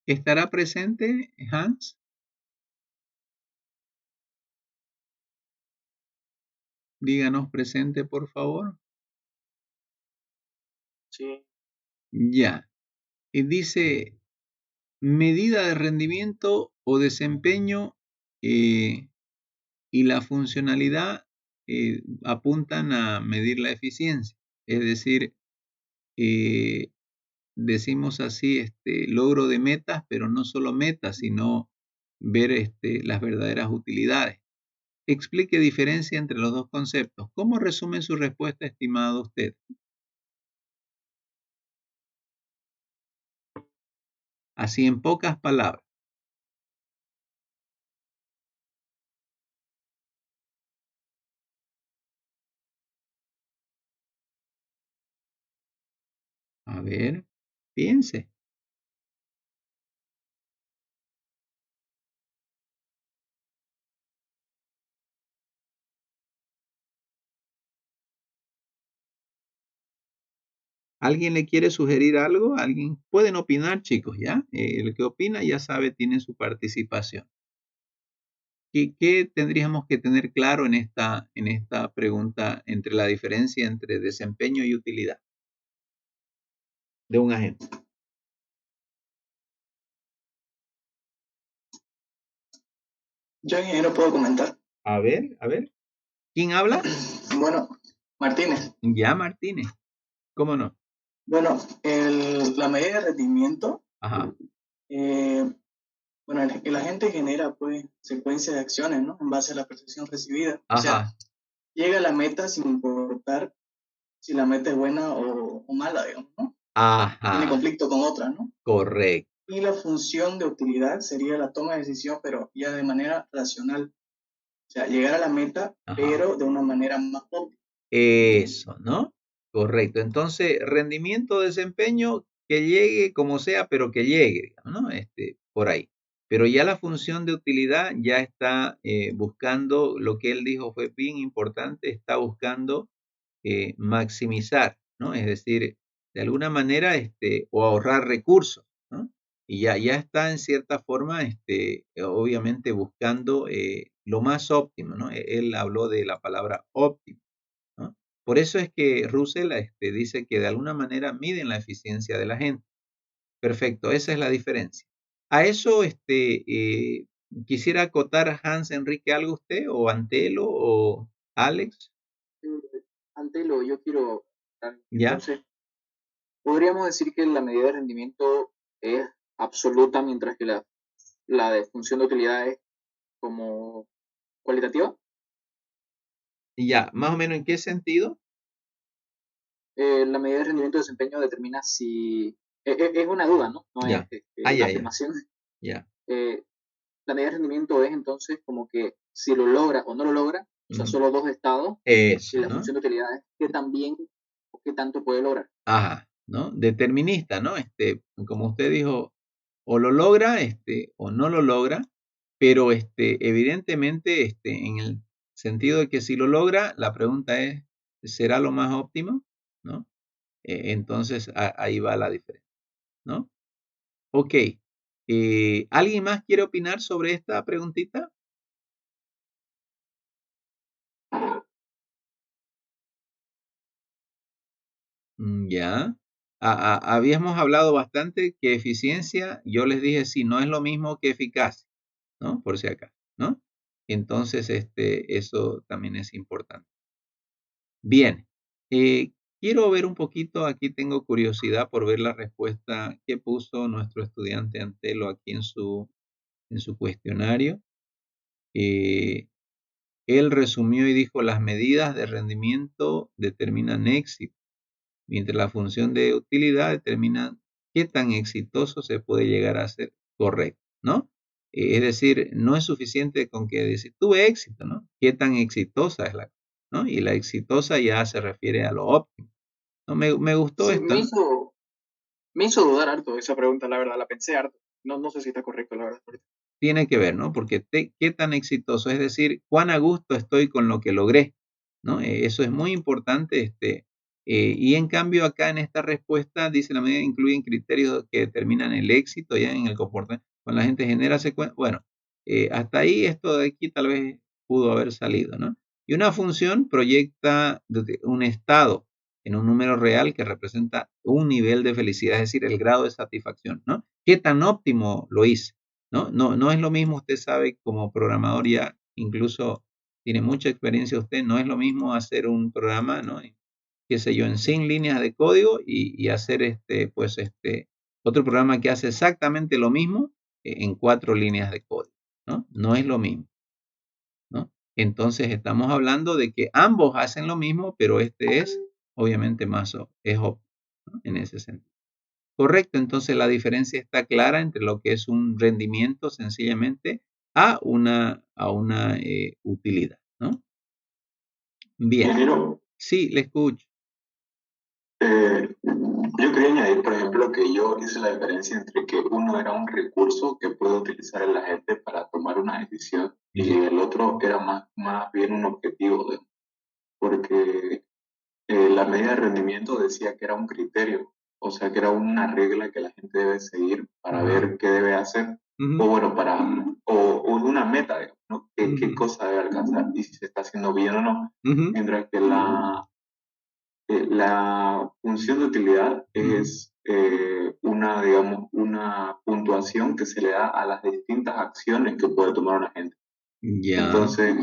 ¿Estará presente Hans? Díganos presente, por favor. Sí. Ya. Y dice, medida de rendimiento o desempeño y la funcionalidad apuntan a medir la eficiencia. Es decir, decimos así, logro de metas, pero no solo metas, sino ver las verdaderas utilidades. Explique diferencia entre los dos conceptos. ¿Cómo resume su respuesta, estimado usted? Así en pocas palabras. A ver, piense. ¿Alguien le quiere sugerir algo? ¿Alguien? Pueden opinar, chicos, ¿ya? El que opina ya sabe, tiene su participación. ¿Qué tendríamos que tener claro en esta pregunta entre la diferencia entre desempeño y utilidad de un agente? Yo, ingeniero, puedo comentar. A ver. ¿Quién habla? Bueno, Martínez. Ya, Martínez. ¿Cómo no? Bueno, la medida de rendimiento, Ajá. bueno, el agente genera pues secuencia de acciones, ¿no? En base a la percepción recibida. Ajá. O sea, llega a la meta sin importar si la meta es buena o mala, digamos, ¿no? Ajá. Tiene conflicto con otra, ¿no? Correcto. Y la función de utilidad sería la toma de decisión, pero ya de manera racional. O sea, llegar a la meta, Ajá. pero de una manera más óptima. Eso, ¿no? Correcto. Entonces, rendimiento, desempeño, que llegue como sea, pero que llegue, ¿no? Por ahí. Pero ya la función de utilidad ya está buscando, lo que él dijo fue bien importante, está buscando maximizar, ¿no? Es decir, de alguna manera, o ahorrar recursos, ¿no? Y ya está en cierta forma, obviamente buscando lo más óptimo, ¿no? Él habló de la palabra óptimo, ¿no? Por eso es que Russell dice que de alguna manera miden la eficiencia de la gente. Perfecto, esa es la diferencia. A eso quisiera acotar, Hans Enrique, algo usted, o Antelo, o Alex. Antelo, yo quiero... ¿Ya? Entonces, podríamos decir que la medida de rendimiento es absoluta, mientras que la de función de utilidad es como cualitativa. Ya, más o menos, ¿en qué sentido? La medida de rendimiento de desempeño determina si... es una duda, ¿no? No Ya. es Ya. afirmación. Ya. La medida de rendimiento es entonces como que si lo logra o no lo logra, o sea, solo dos estados. Eso, y la ¿no? función de utilidad es qué tan bien o qué tanto puede lograr. Ajá, ¿no? Determinista, ¿no? Como usted dijo, o lo logra, o no lo logra, pero evidentemente, en el sentido de que si lo logra, la pregunta es, ¿será lo más óptimo? ¿No? Entonces, ahí va la diferencia, ¿no? Ok. ¿Alguien más quiere opinar sobre esta preguntita? Ya. Habíamos hablado bastante que eficiencia, yo les dije, sí, no es lo mismo que eficacia, ¿no? Por si acaso, ¿no? Entonces, eso también es importante. Bien. Quiero ver un poquito, aquí tengo curiosidad por ver la respuesta que puso nuestro estudiante Antelo aquí en su cuestionario. Él resumió y dijo, las medidas de rendimiento determinan éxito, mientras la función de utilidad determina qué tan exitoso se puede llegar a ser. Correcto, ¿no? Es decir, no es suficiente con que decir, tuve éxito, ¿no? ¿Qué tan exitosa es la cosa? ¿No? Y la exitosa ya se refiere a lo óptimo. ¿No? Me gustó Sí, esta. me hizo dudar harto esa pregunta, la verdad, la pensé harto. No sé si está correcto, la verdad. Tiene que ver, ¿no? Porque qué tan exitoso, es decir, cuán a gusto estoy con lo que logré, ¿no? Eso es muy importante, y en cambio acá en esta respuesta dice la medida incluyen criterios que determinan el éxito ya en el comportamiento, cuando la gente genera secuencia, bueno, hasta ahí esto de aquí tal vez pudo haber salido, ¿no? Y una función proyecta un estado en un número real que representa un nivel de felicidad, es decir, el grado de satisfacción, ¿no? ¿Qué tan óptimo lo hice? No es lo mismo, usted sabe, como programador ya, incluso tiene mucha experiencia usted, no es lo mismo hacer un programa, ¿no? Qué sé yo, en 100 líneas de código y hacer otro programa que hace exactamente lo mismo en 4 líneas de código, ¿no? No es lo mismo, ¿no? Entonces estamos hablando de que ambos hacen lo mismo, pero este es obviamente más es óptimo, ¿no? En ese sentido. Correcto, entonces la diferencia está clara entre lo que es un rendimiento sencillamente a una utilidad, ¿no? Bien. Ingeniero, Sí, le escucho. yo quería añadir, por ejemplo, que yo hice la diferencia entre que uno era un recurso que puede utilizar la gente para tomar una decisión y el otro era más bien un objetivo, porque la medida de rendimiento decía que era un criterio, o sea, que era una regla que la gente debe seguir para ver qué debe hacer, o bueno, o una meta, digamos, ¿no? ¿Qué cosa debe alcanzar y si se está haciendo bien o no? Mientras que la función de utilidad es digamos, una puntuación que se le da a las distintas acciones que puede tomar una gente. Ya. Entonces,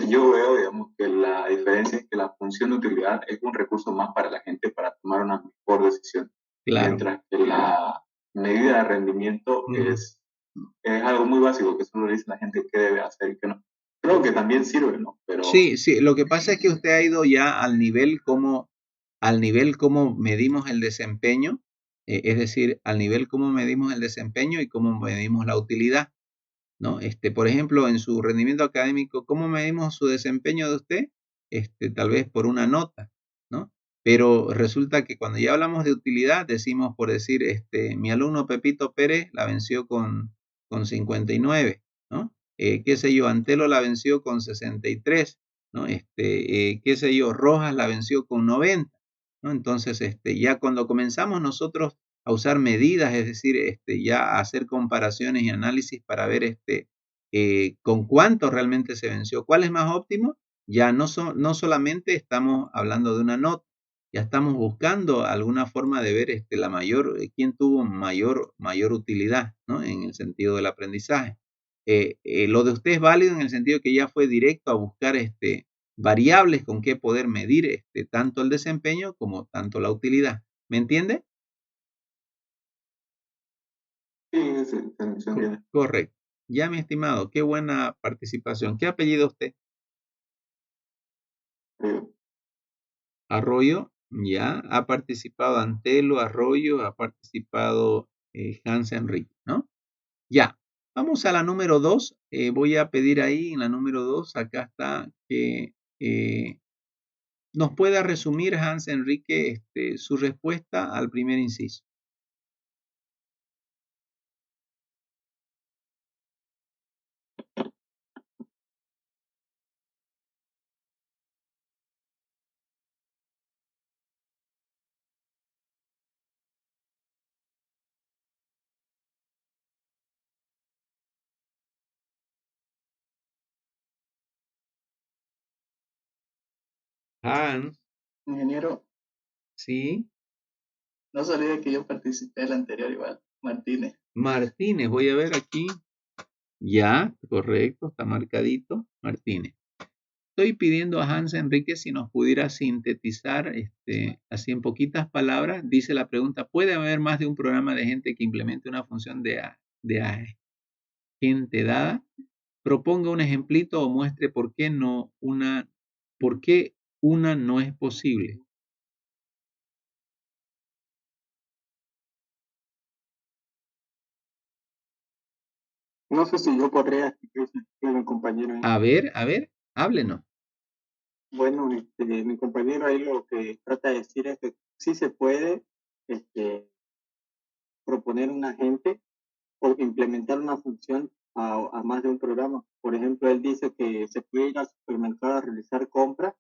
yo veo, digamos, que la diferencia es que la función de utilidad es un recurso más para la gente para tomar una mejor decisión. Claro. Mientras que la medida de rendimiento es algo muy básico, que solo le dice a la gente qué debe hacer y qué no. Creo que también sirve, ¿no? Pero Sí, lo que pasa es que usted ha ido ya al nivel como medimos el desempeño, es decir, al nivel cómo medimos el desempeño y cómo medimos la utilidad, ¿no? Por ejemplo, en su rendimiento académico, ¿cómo medimos su desempeño de usted? Tal vez por una nota, ¿no? Pero resulta que cuando ya hablamos de utilidad, decimos, por decir, mi alumno Pepito Pérez la venció con 59, ¿no? Qué sé yo, Antelo la venció con 63, ¿no? Qué sé yo, Rojas la venció con 90, ¿no? Entonces, ya cuando comenzamos nosotros a usar medidas, es decir, ya a hacer comparaciones y análisis para ver con cuánto realmente se venció, cuál es más óptimo, ya no solamente estamos hablando de una nota, ya estamos buscando alguna forma de ver quién tuvo mayor utilidad, ¿no? En el sentido del aprendizaje. Lo de usted es válido en el sentido que ya fue directo a buscar variables con qué poder medir tanto el desempeño como tanto la utilidad. ¿Me entiende? sí, se entiende. Correcto. Ya, mi estimado, qué buena participación. ¿Qué apellido usted? Arroyo, ya. Ha participado Antelo, Arroyo, ha participado Hans Enrique, ¿no? Ya. Vamos a la número 2. Voy a pedir ahí en la número 2, acá está, que nos pueda resumir, Hans Enrique, su respuesta al primer inciso. Hans, Ingeniero, sí. no sabía que yo participé en la anterior igual, Martínez. Martínez, voy a ver aquí. Ya, correcto, está marcadito. Martínez. Estoy pidiendo a Hans Enrique si nos pudiera sintetizar así en poquitas palabras. Dice la pregunta, ¿puede haber más de un programa de gente que implemente una función de agente dada? Proponga un ejemplito o muestre por qué una no es posible. No sé si yo podría explicar mi compañero. A ver, háblenos. Bueno, mi compañero ahí lo que trata de decir es que sí se puede proponer un agente o implementar una función a más de un programa. Por ejemplo, él dice que se puede ir al supermercado a realizar compras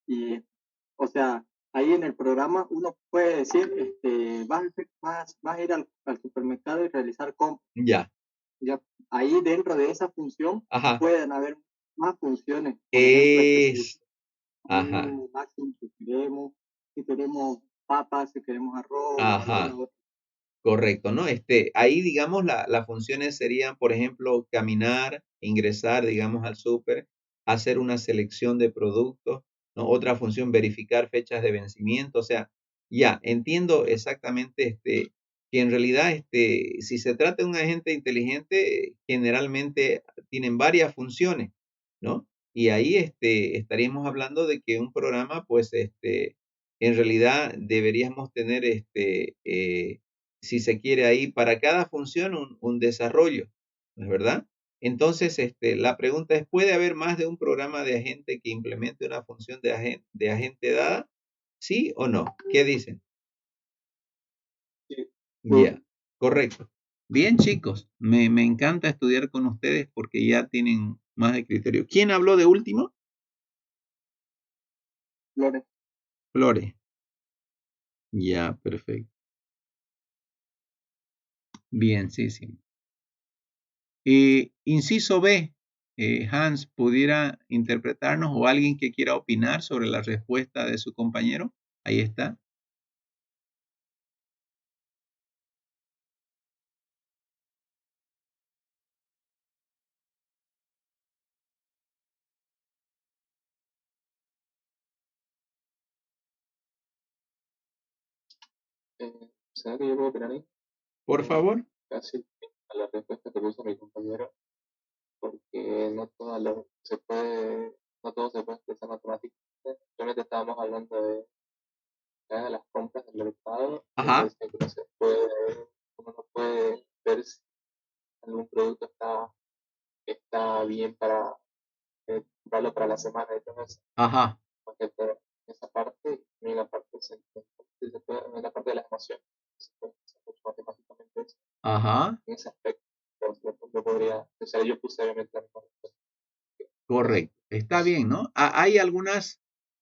y, o sea, ahí en el programa uno puede decir, vas a ir al supermercado y realizar compras. Ya. Ya, ahí dentro de esa función Ajá. pueden haber más funciones. Por Es. ejemplo, un máximo si queremos papas, si queremos arroz, Ajá. Correcto, ¿no? Ahí, digamos, las funciones serían, por ejemplo, caminar, ingresar, digamos, al súper, hacer una selección de productos, ¿no? Otra función, verificar fechas de vencimiento. O sea, ya, entiendo exactamente, que en realidad, si se trata de un agente inteligente, generalmente tienen varias funciones, ¿no? Y ahí, estaríamos hablando de que un programa, pues, en realidad deberíamos tener, si se quiere ahí, para cada función un desarrollo, ¿no es verdad? Entonces, la pregunta es, ¿puede haber más de un programa de agente que implemente una función de agente dada? ¿Sí o no? ¿Qué dicen? Sí. Ya, correcto. Bien, chicos, me encanta estudiar con ustedes porque ya tienen más de criterio. ¿Quién habló de último? Flores. Flores. Ya, perfecto. Bien, sí. Inciso B, Hans, ¿pudiera interpretarnos o alguien que quiera opinar sobre la respuesta de su compañero? Ahí está. ¿Sabes qué yo puedo opinar ahí? Por favor. Casi a la respuesta que puso mi compañero, porque no todo se puede expresar matemáticamente. Solamente estábamos hablando de las compras del mercado. Ajá. Decía que uno no puede ver si algún producto está bien para comprarlo para la semana y todo eso. Ajá. Porque esa parte, y la parte en la parte de las emociones, se puede hacer mucho matemáticamente eso. Ajá. En ese aspecto, yo podría, o sea, yo puse obviamente la respuesta. Correcto. Está bien, ¿no? Hay algunas,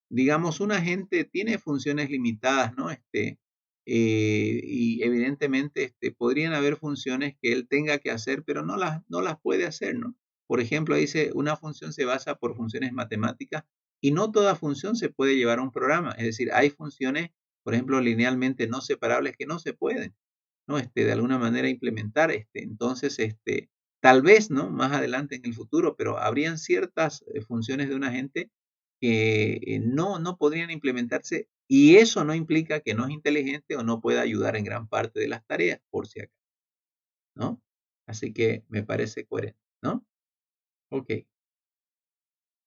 digamos, un agente tiene funciones limitadas, ¿no? Y evidentemente podrían haber funciones que él tenga que hacer, pero no las puede hacer, ¿no? Por ejemplo, dice, una función se basa por funciones matemáticas y no toda función se puede llevar a un programa. Es decir, hay funciones, por ejemplo, linealmente no separables que no se pueden, ¿no? De alguna manera implementar, entonces, tal vez, ¿no? Más adelante en el futuro, pero habrían ciertas funciones de un agente que no podrían implementarse y eso no implica que no es inteligente o no pueda ayudar en gran parte de las tareas, por si acaso, ¿no? Así que me parece coherente, ¿no? Ok.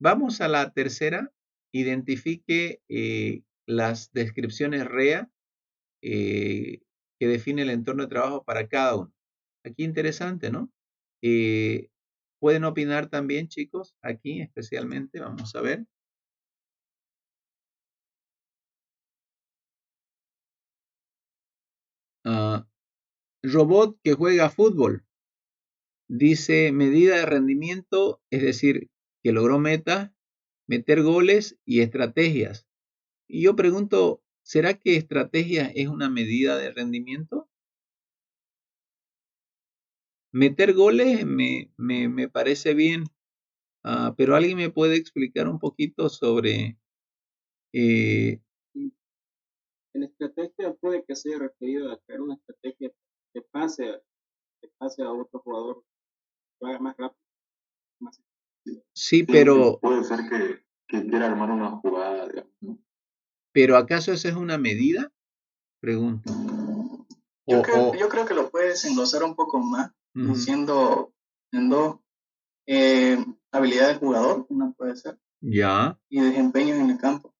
Vamos a la tercera. Identifique las descripciones REA que define el entorno de trabajo para cada uno. Aquí interesante, ¿no? Pueden opinar también, chicos, aquí especialmente, vamos a ver. Robot que juega fútbol. Dice medida de rendimiento, es decir, que logró metas, meter goles y estrategias. Y yo pregunto, ¿será que estrategia es una medida de rendimiento? Meter goles me parece bien, pero ¿alguien me puede explicar un poquito sobre... En estrategia puede que se haya referido a crear una estrategia que pase a otro jugador, que haga más rápido. Sí, pero... Puede ser que quiera armar una jugada, digamos, ¿no? ¿Pero acaso esa es una medida? Pregunto. Yo creo que lo puedes englosar un poco más, diciendo en dos habilidad del jugador, una puede ser. Ya. Y desempeños en el campo.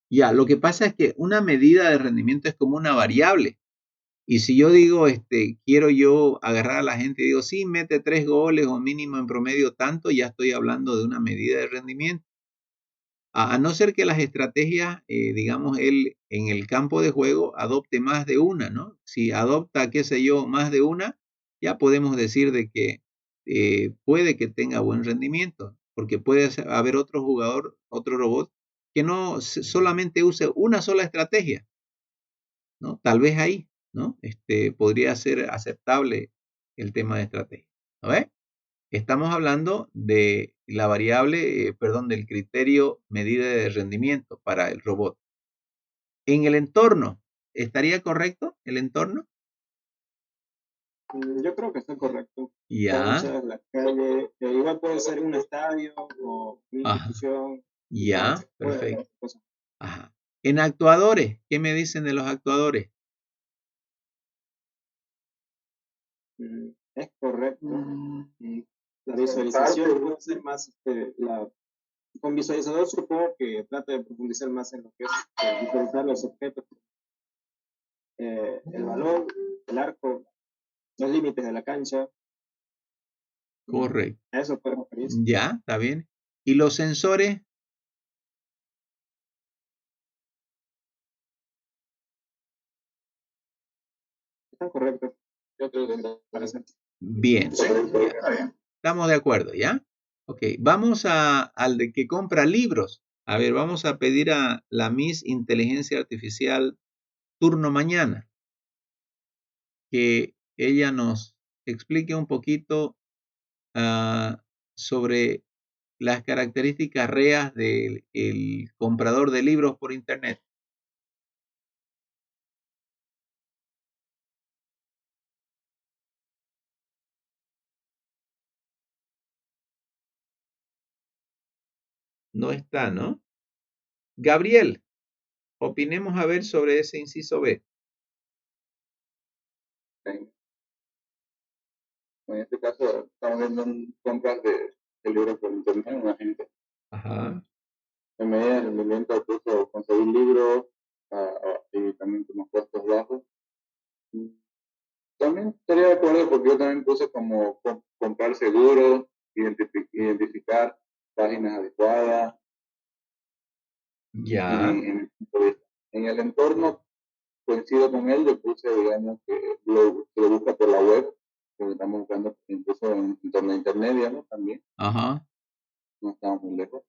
Ya, lo que pasa es que una medida de rendimiento es como una variable. Y si yo digo, quiero yo agarrar a la gente y digo, sí, mete 3 goles o mínimo en promedio tanto, ya estoy hablando de una medida de rendimiento. A no ser que las estrategias, digamos, él en el campo de juego adopte más de una, ¿no? Si adopta, qué sé yo, más de una, ya podemos decir de que puede que tenga buen rendimiento, porque puede haber otro jugador, otro robot, que no solamente use una sola estrategia, ¿no? Tal vez ahí, ¿no? Podría ser aceptable el tema de estrategia. ¿No ves? Estamos hablando de la variable, del criterio medida de rendimiento para el robot. En el entorno, ¿estaría correcto el entorno? Yo creo que está correcto. Ya. Canchas, la calle, igual puede ser un estadio o una institución. Ya, perfecto. Ajá. En actuadores, ¿qué me dicen de los actuadores? Es correcto. La visualización puede ser más, con visualizador supongo que trata de profundizar más en lo que es visualizar los objetos, el balón, el arco, los límites de la cancha. Correcto. Eso puede referirse. Ya, está bien. ¿Y los sensores? Están correctos. Yo creo que parecen. Bien. Estamos de acuerdo, ¿ya? Ok, vamos al de que compra libros. A ver, vamos a pedir a la Miss Inteligencia Artificial turno mañana que ella nos explique un poquito sobre las características reales del comprador de libros por internet. No está, ¿no? Gabriel, opinemos a ver sobre ese inciso B. En este caso, estamos viendo compras de libros por internet, una gente. Ajá. En medida de rendimiento, incluso conseguir libros y también con unos costos bajos. También estaría de acuerdo porque yo también puse como comprar seguros, identificar páginas adecuadas. Ya. En el entorno coincido con él, yo puse, digamos, que se lo busca por la web, que estamos buscando incluso en torno a internet, digamos, también. Ajá. No estamos muy lejos.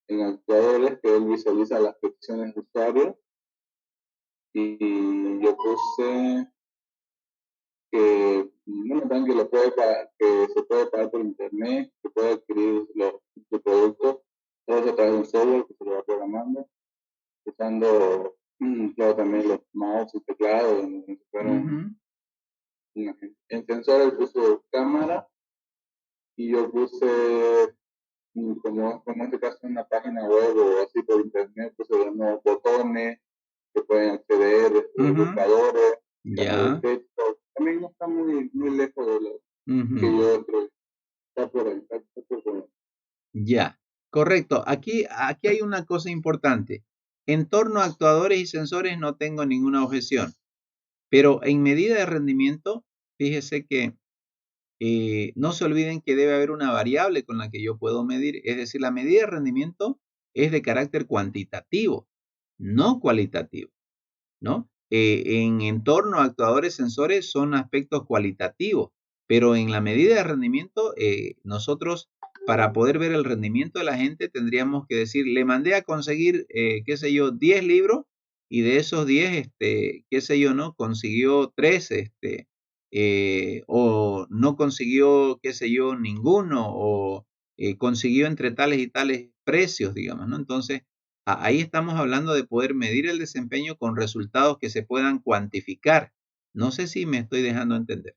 En actuadores, que él visualiza las peticiones de usuarios. Y yo puse que, bueno, también que se puede pagar por internet, que puede adquirir los productos, todo eso a través de un software que se lo va programando, usando, claro, también los mouse y teclados, como si fueran en sensor puso cámara y yo puse, como en este caso, una página web o así por internet, puse unos botones que pueden acceder, buscadores, ya. texto. También no está muy lejos de lo que yo creo. Está por ahí, está por ahí. Ya, correcto. Aquí hay una cosa importante. En torno a actuadores y sensores no tengo ninguna objeción, pero en medida de rendimiento, fíjese que no se olviden que debe haber una variable con la que yo puedo medir. Es decir, la medida de rendimiento es de carácter cuantitativo, no cualitativo, ¿no? En entorno a actuadores, sensores son aspectos cualitativos, pero en la medida de rendimiento, nosotros para poder ver el rendimiento de la gente tendríamos que decir, le mandé a conseguir, qué sé yo, 10 libros y de esos 10, qué sé yo, ¿no? Consiguió 3, o no consiguió, qué sé yo, ninguno, o consiguió entre tales y tales precios, digamos, ¿no? Entonces, ahí estamos hablando de poder medir el desempeño con resultados que se puedan cuantificar. No sé si me estoy dejando entender.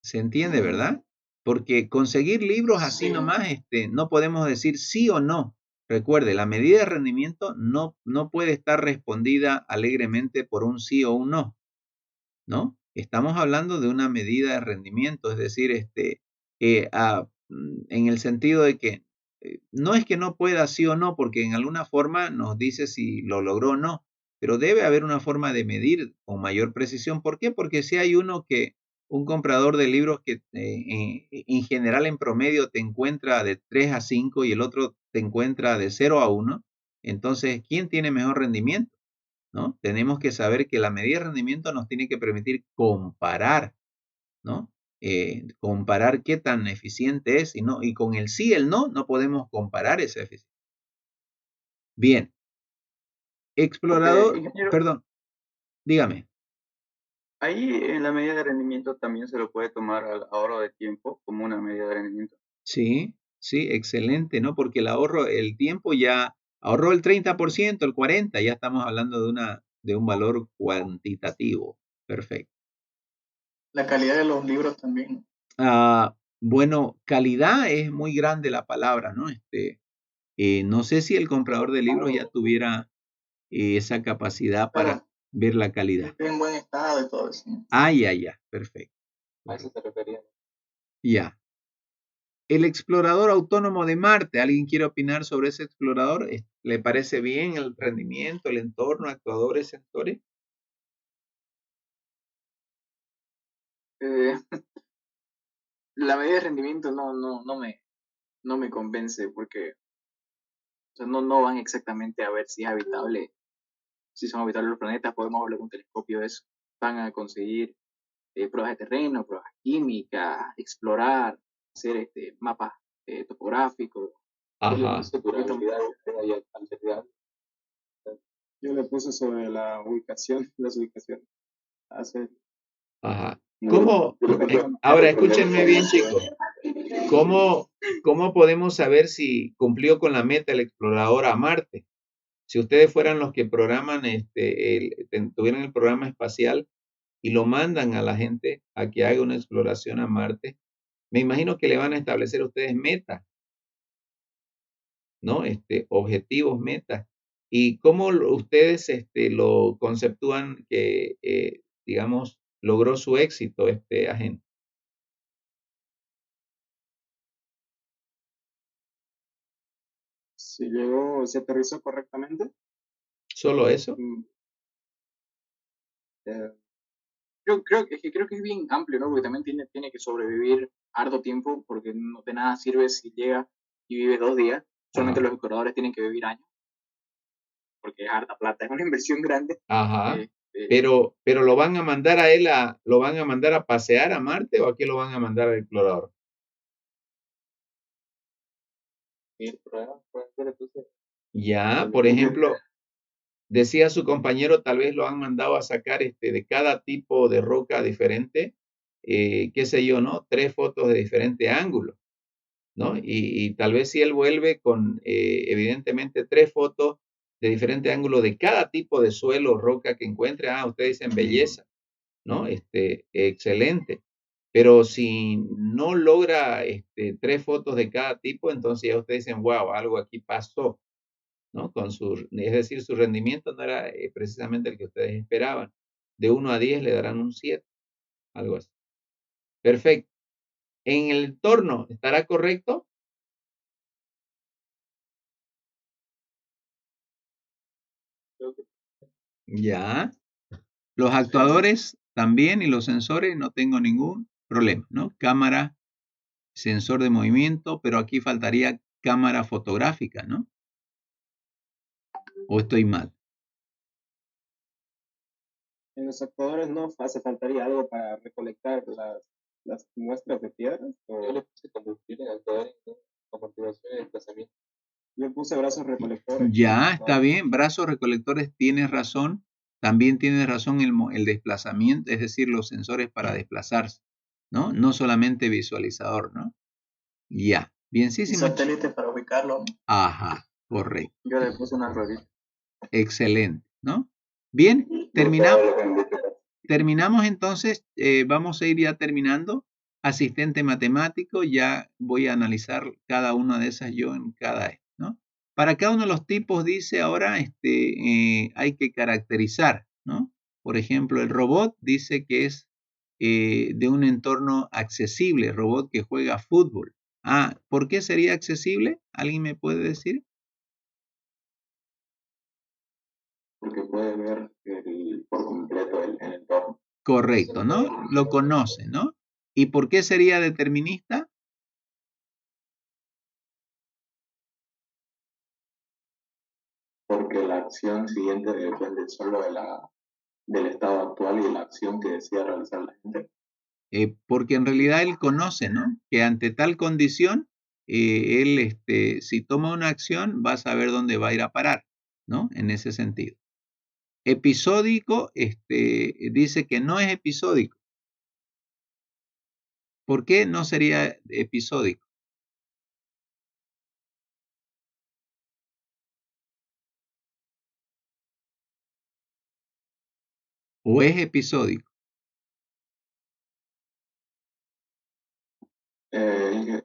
¿Se entiende, verdad? Porque conseguir libros así nomás, no podemos decir sí o no. Recuerde, la medida de rendimiento no puede estar respondida alegremente por un sí o un no, ¿no? Estamos hablando de una medida de rendimiento, es decir, en el sentido de que no es que no pueda sí o no, porque en alguna forma nos dice si lo logró o no, pero debe haber una forma de medir con mayor precisión. ¿Por qué? Porque si hay un comprador de libros que en general en promedio te encuentra de 3 a 5 y el otro te encuentra de 0 a 1, entonces, ¿quién tiene mejor rendimiento? ¿No? Tenemos que saber que la medida de rendimiento nos tiene que permitir comparar, ¿no? Comparar qué tan eficiente es y con el sí y el no, no podemos comparar esa eficiencia. Bien. Explorador, perdón, dígame. Ahí en la medida de rendimiento también se lo puede tomar al ahorro de tiempo como una medida de rendimiento. Sí, sí, excelente, ¿no? Porque el tiempo ya ahorró el 30%, el 40%, ya estamos hablando de un valor cuantitativo. Perfecto. La calidad de los libros también. Bueno, calidad es muy grande la palabra, ¿no? No sé si el comprador de libros ya tuviera esa capacidad para ver la calidad. En buen estado y todo eso. Ya, perfecto. A eso se refería. Ya. El explorador autónomo de Marte, ¿alguien quiere opinar sobre ese explorador? ¿Le parece bien el rendimiento, el entorno, actuadores, sensores? La medida de rendimiento no me convence porque o sea, no van exactamente a ver si es habitable, si son habitables los planetas, podemos verlo con un telescopio, eso. Van a conseguir pruebas de terreno, pruebas químicas, explorar, hacer mapas topográficos. Ajá. Yo le puse sobre la ubicación, las ubicaciones. Ajá. ¿Cómo? Ahora, escúchenme bien, chicos. ¿Cómo podemos saber si cumplió con la meta el explorador a Marte? Si ustedes fueran los que programan, tuvieran el programa espacial y lo mandan a la gente a que haga una exploración a Marte, me imagino que le van a establecer a ustedes metas, ¿no? Objetivos, metas. ¿Y cómo ustedes lo conceptúan que, digamos, logró su éxito este agente? Si llegó, se aterrizó correctamente. ¿Solo eso? Creo que es bien amplio, ¿no? Porque también tiene que sobrevivir harto tiempo, porque no de nada sirve si llega y vive 2 días. Solamente los exploradores tienen que vivir años, porque es harta plata, es una inversión grande. Ajá. Pero lo van a mandar a él lo van a mandar a pasear a Marte, ¿o a qué lo van a mandar al explorador? Ya, por ejemplo, decía su compañero, tal vez lo han mandado a sacar de cada tipo de roca diferente, qué sé yo, ¿no? 3 fotos de diferente ángulo, ¿no? Y tal vez si él vuelve con, evidentemente, 3 fotos de diferente ángulo de cada tipo de suelo o roca que encuentre, ustedes dicen belleza, ¿no? Excelente. Pero si no logra 3 fotos de cada tipo, entonces ya ustedes dicen, wow, algo aquí pasó, ¿no? Es decir, su rendimiento no era precisamente el que ustedes esperaban. De 1 a 10 le darán un 7, algo así. Perfecto. ¿En el entorno estará correcto? Ya. Los actuadores también y los sensores no tengo ningún problema, ¿no? Cámara, sensor de movimiento, pero aquí faltaría cámara fotográfica, ¿no? ¿O estoy mal? En los actuadores no hace faltaría algo para recolectar las muestras de piedras. Yo le puse combustible en actuadores con motivación de desplazamiento. Yo puse brazos recolectores. Ya, está bien. Brazos recolectores, tienes razón. También tienes razón el desplazamiento, es decir, los sensores para desplazarse, ¿no? No solamente visualizador, ¿no? Ya, bienísimo. Y satélite para ubicarlo. Ajá, correcto. Yo le puse una ruedita. Excelente, ¿no? Bien, terminamos entonces, vamos a ir ya terminando. Asistente matemático, ya voy a analizar cada una de esas yo en cada, ¿no? Para cada uno de los tipos dice ahora, hay que caracterizar, ¿no? Por ejemplo, el robot dice que es de un entorno accesible, robot que juega fútbol. ¿Por qué sería accesible? ¿Alguien me puede decir? Porque puede ver por completo el entorno. Correcto, ¿no? Lo conoce, ¿no? ¿Y por qué sería determinista? Porque la acción siguiente depende solo del estado actual y de la acción que decida realizar la gente. Porque en realidad él conoce, ¿no? Que ante tal condición, él, si toma una acción, va a saber dónde va a ir a parar, ¿no? En ese sentido. Episódico, dice que no es episódico. ¿Por qué no sería episódico? ¿O es episódico?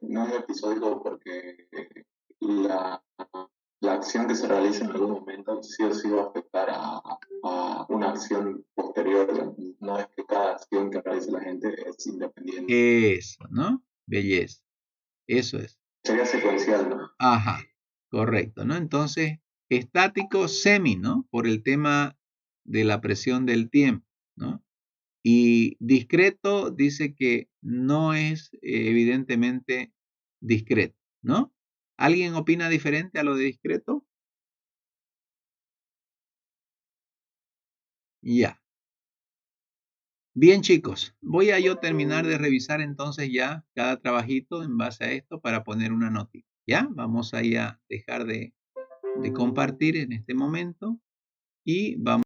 No es episódico porque la, la acción que se realiza en algún momento sí o sí va a afectar a una acción posterior. No es que cada acción que realice la gente es independiente. Eso, ¿no? Belleza. Eso es. Sería secuencial, ¿no? Ajá, correcto, ¿no? Entonces, estático semi, ¿no? Por el tema de la presión del tiempo, ¿no? Y discreto dice que no es evidentemente discreto, ¿no? ¿Alguien opina diferente a lo de discreto? Ya. Bien, chicos, voy a yo terminar de revisar entonces ya cada trabajito en base a esto para poner una notita. ¿Ya? Vamos ahí a dejar de compartir en este momento y vamos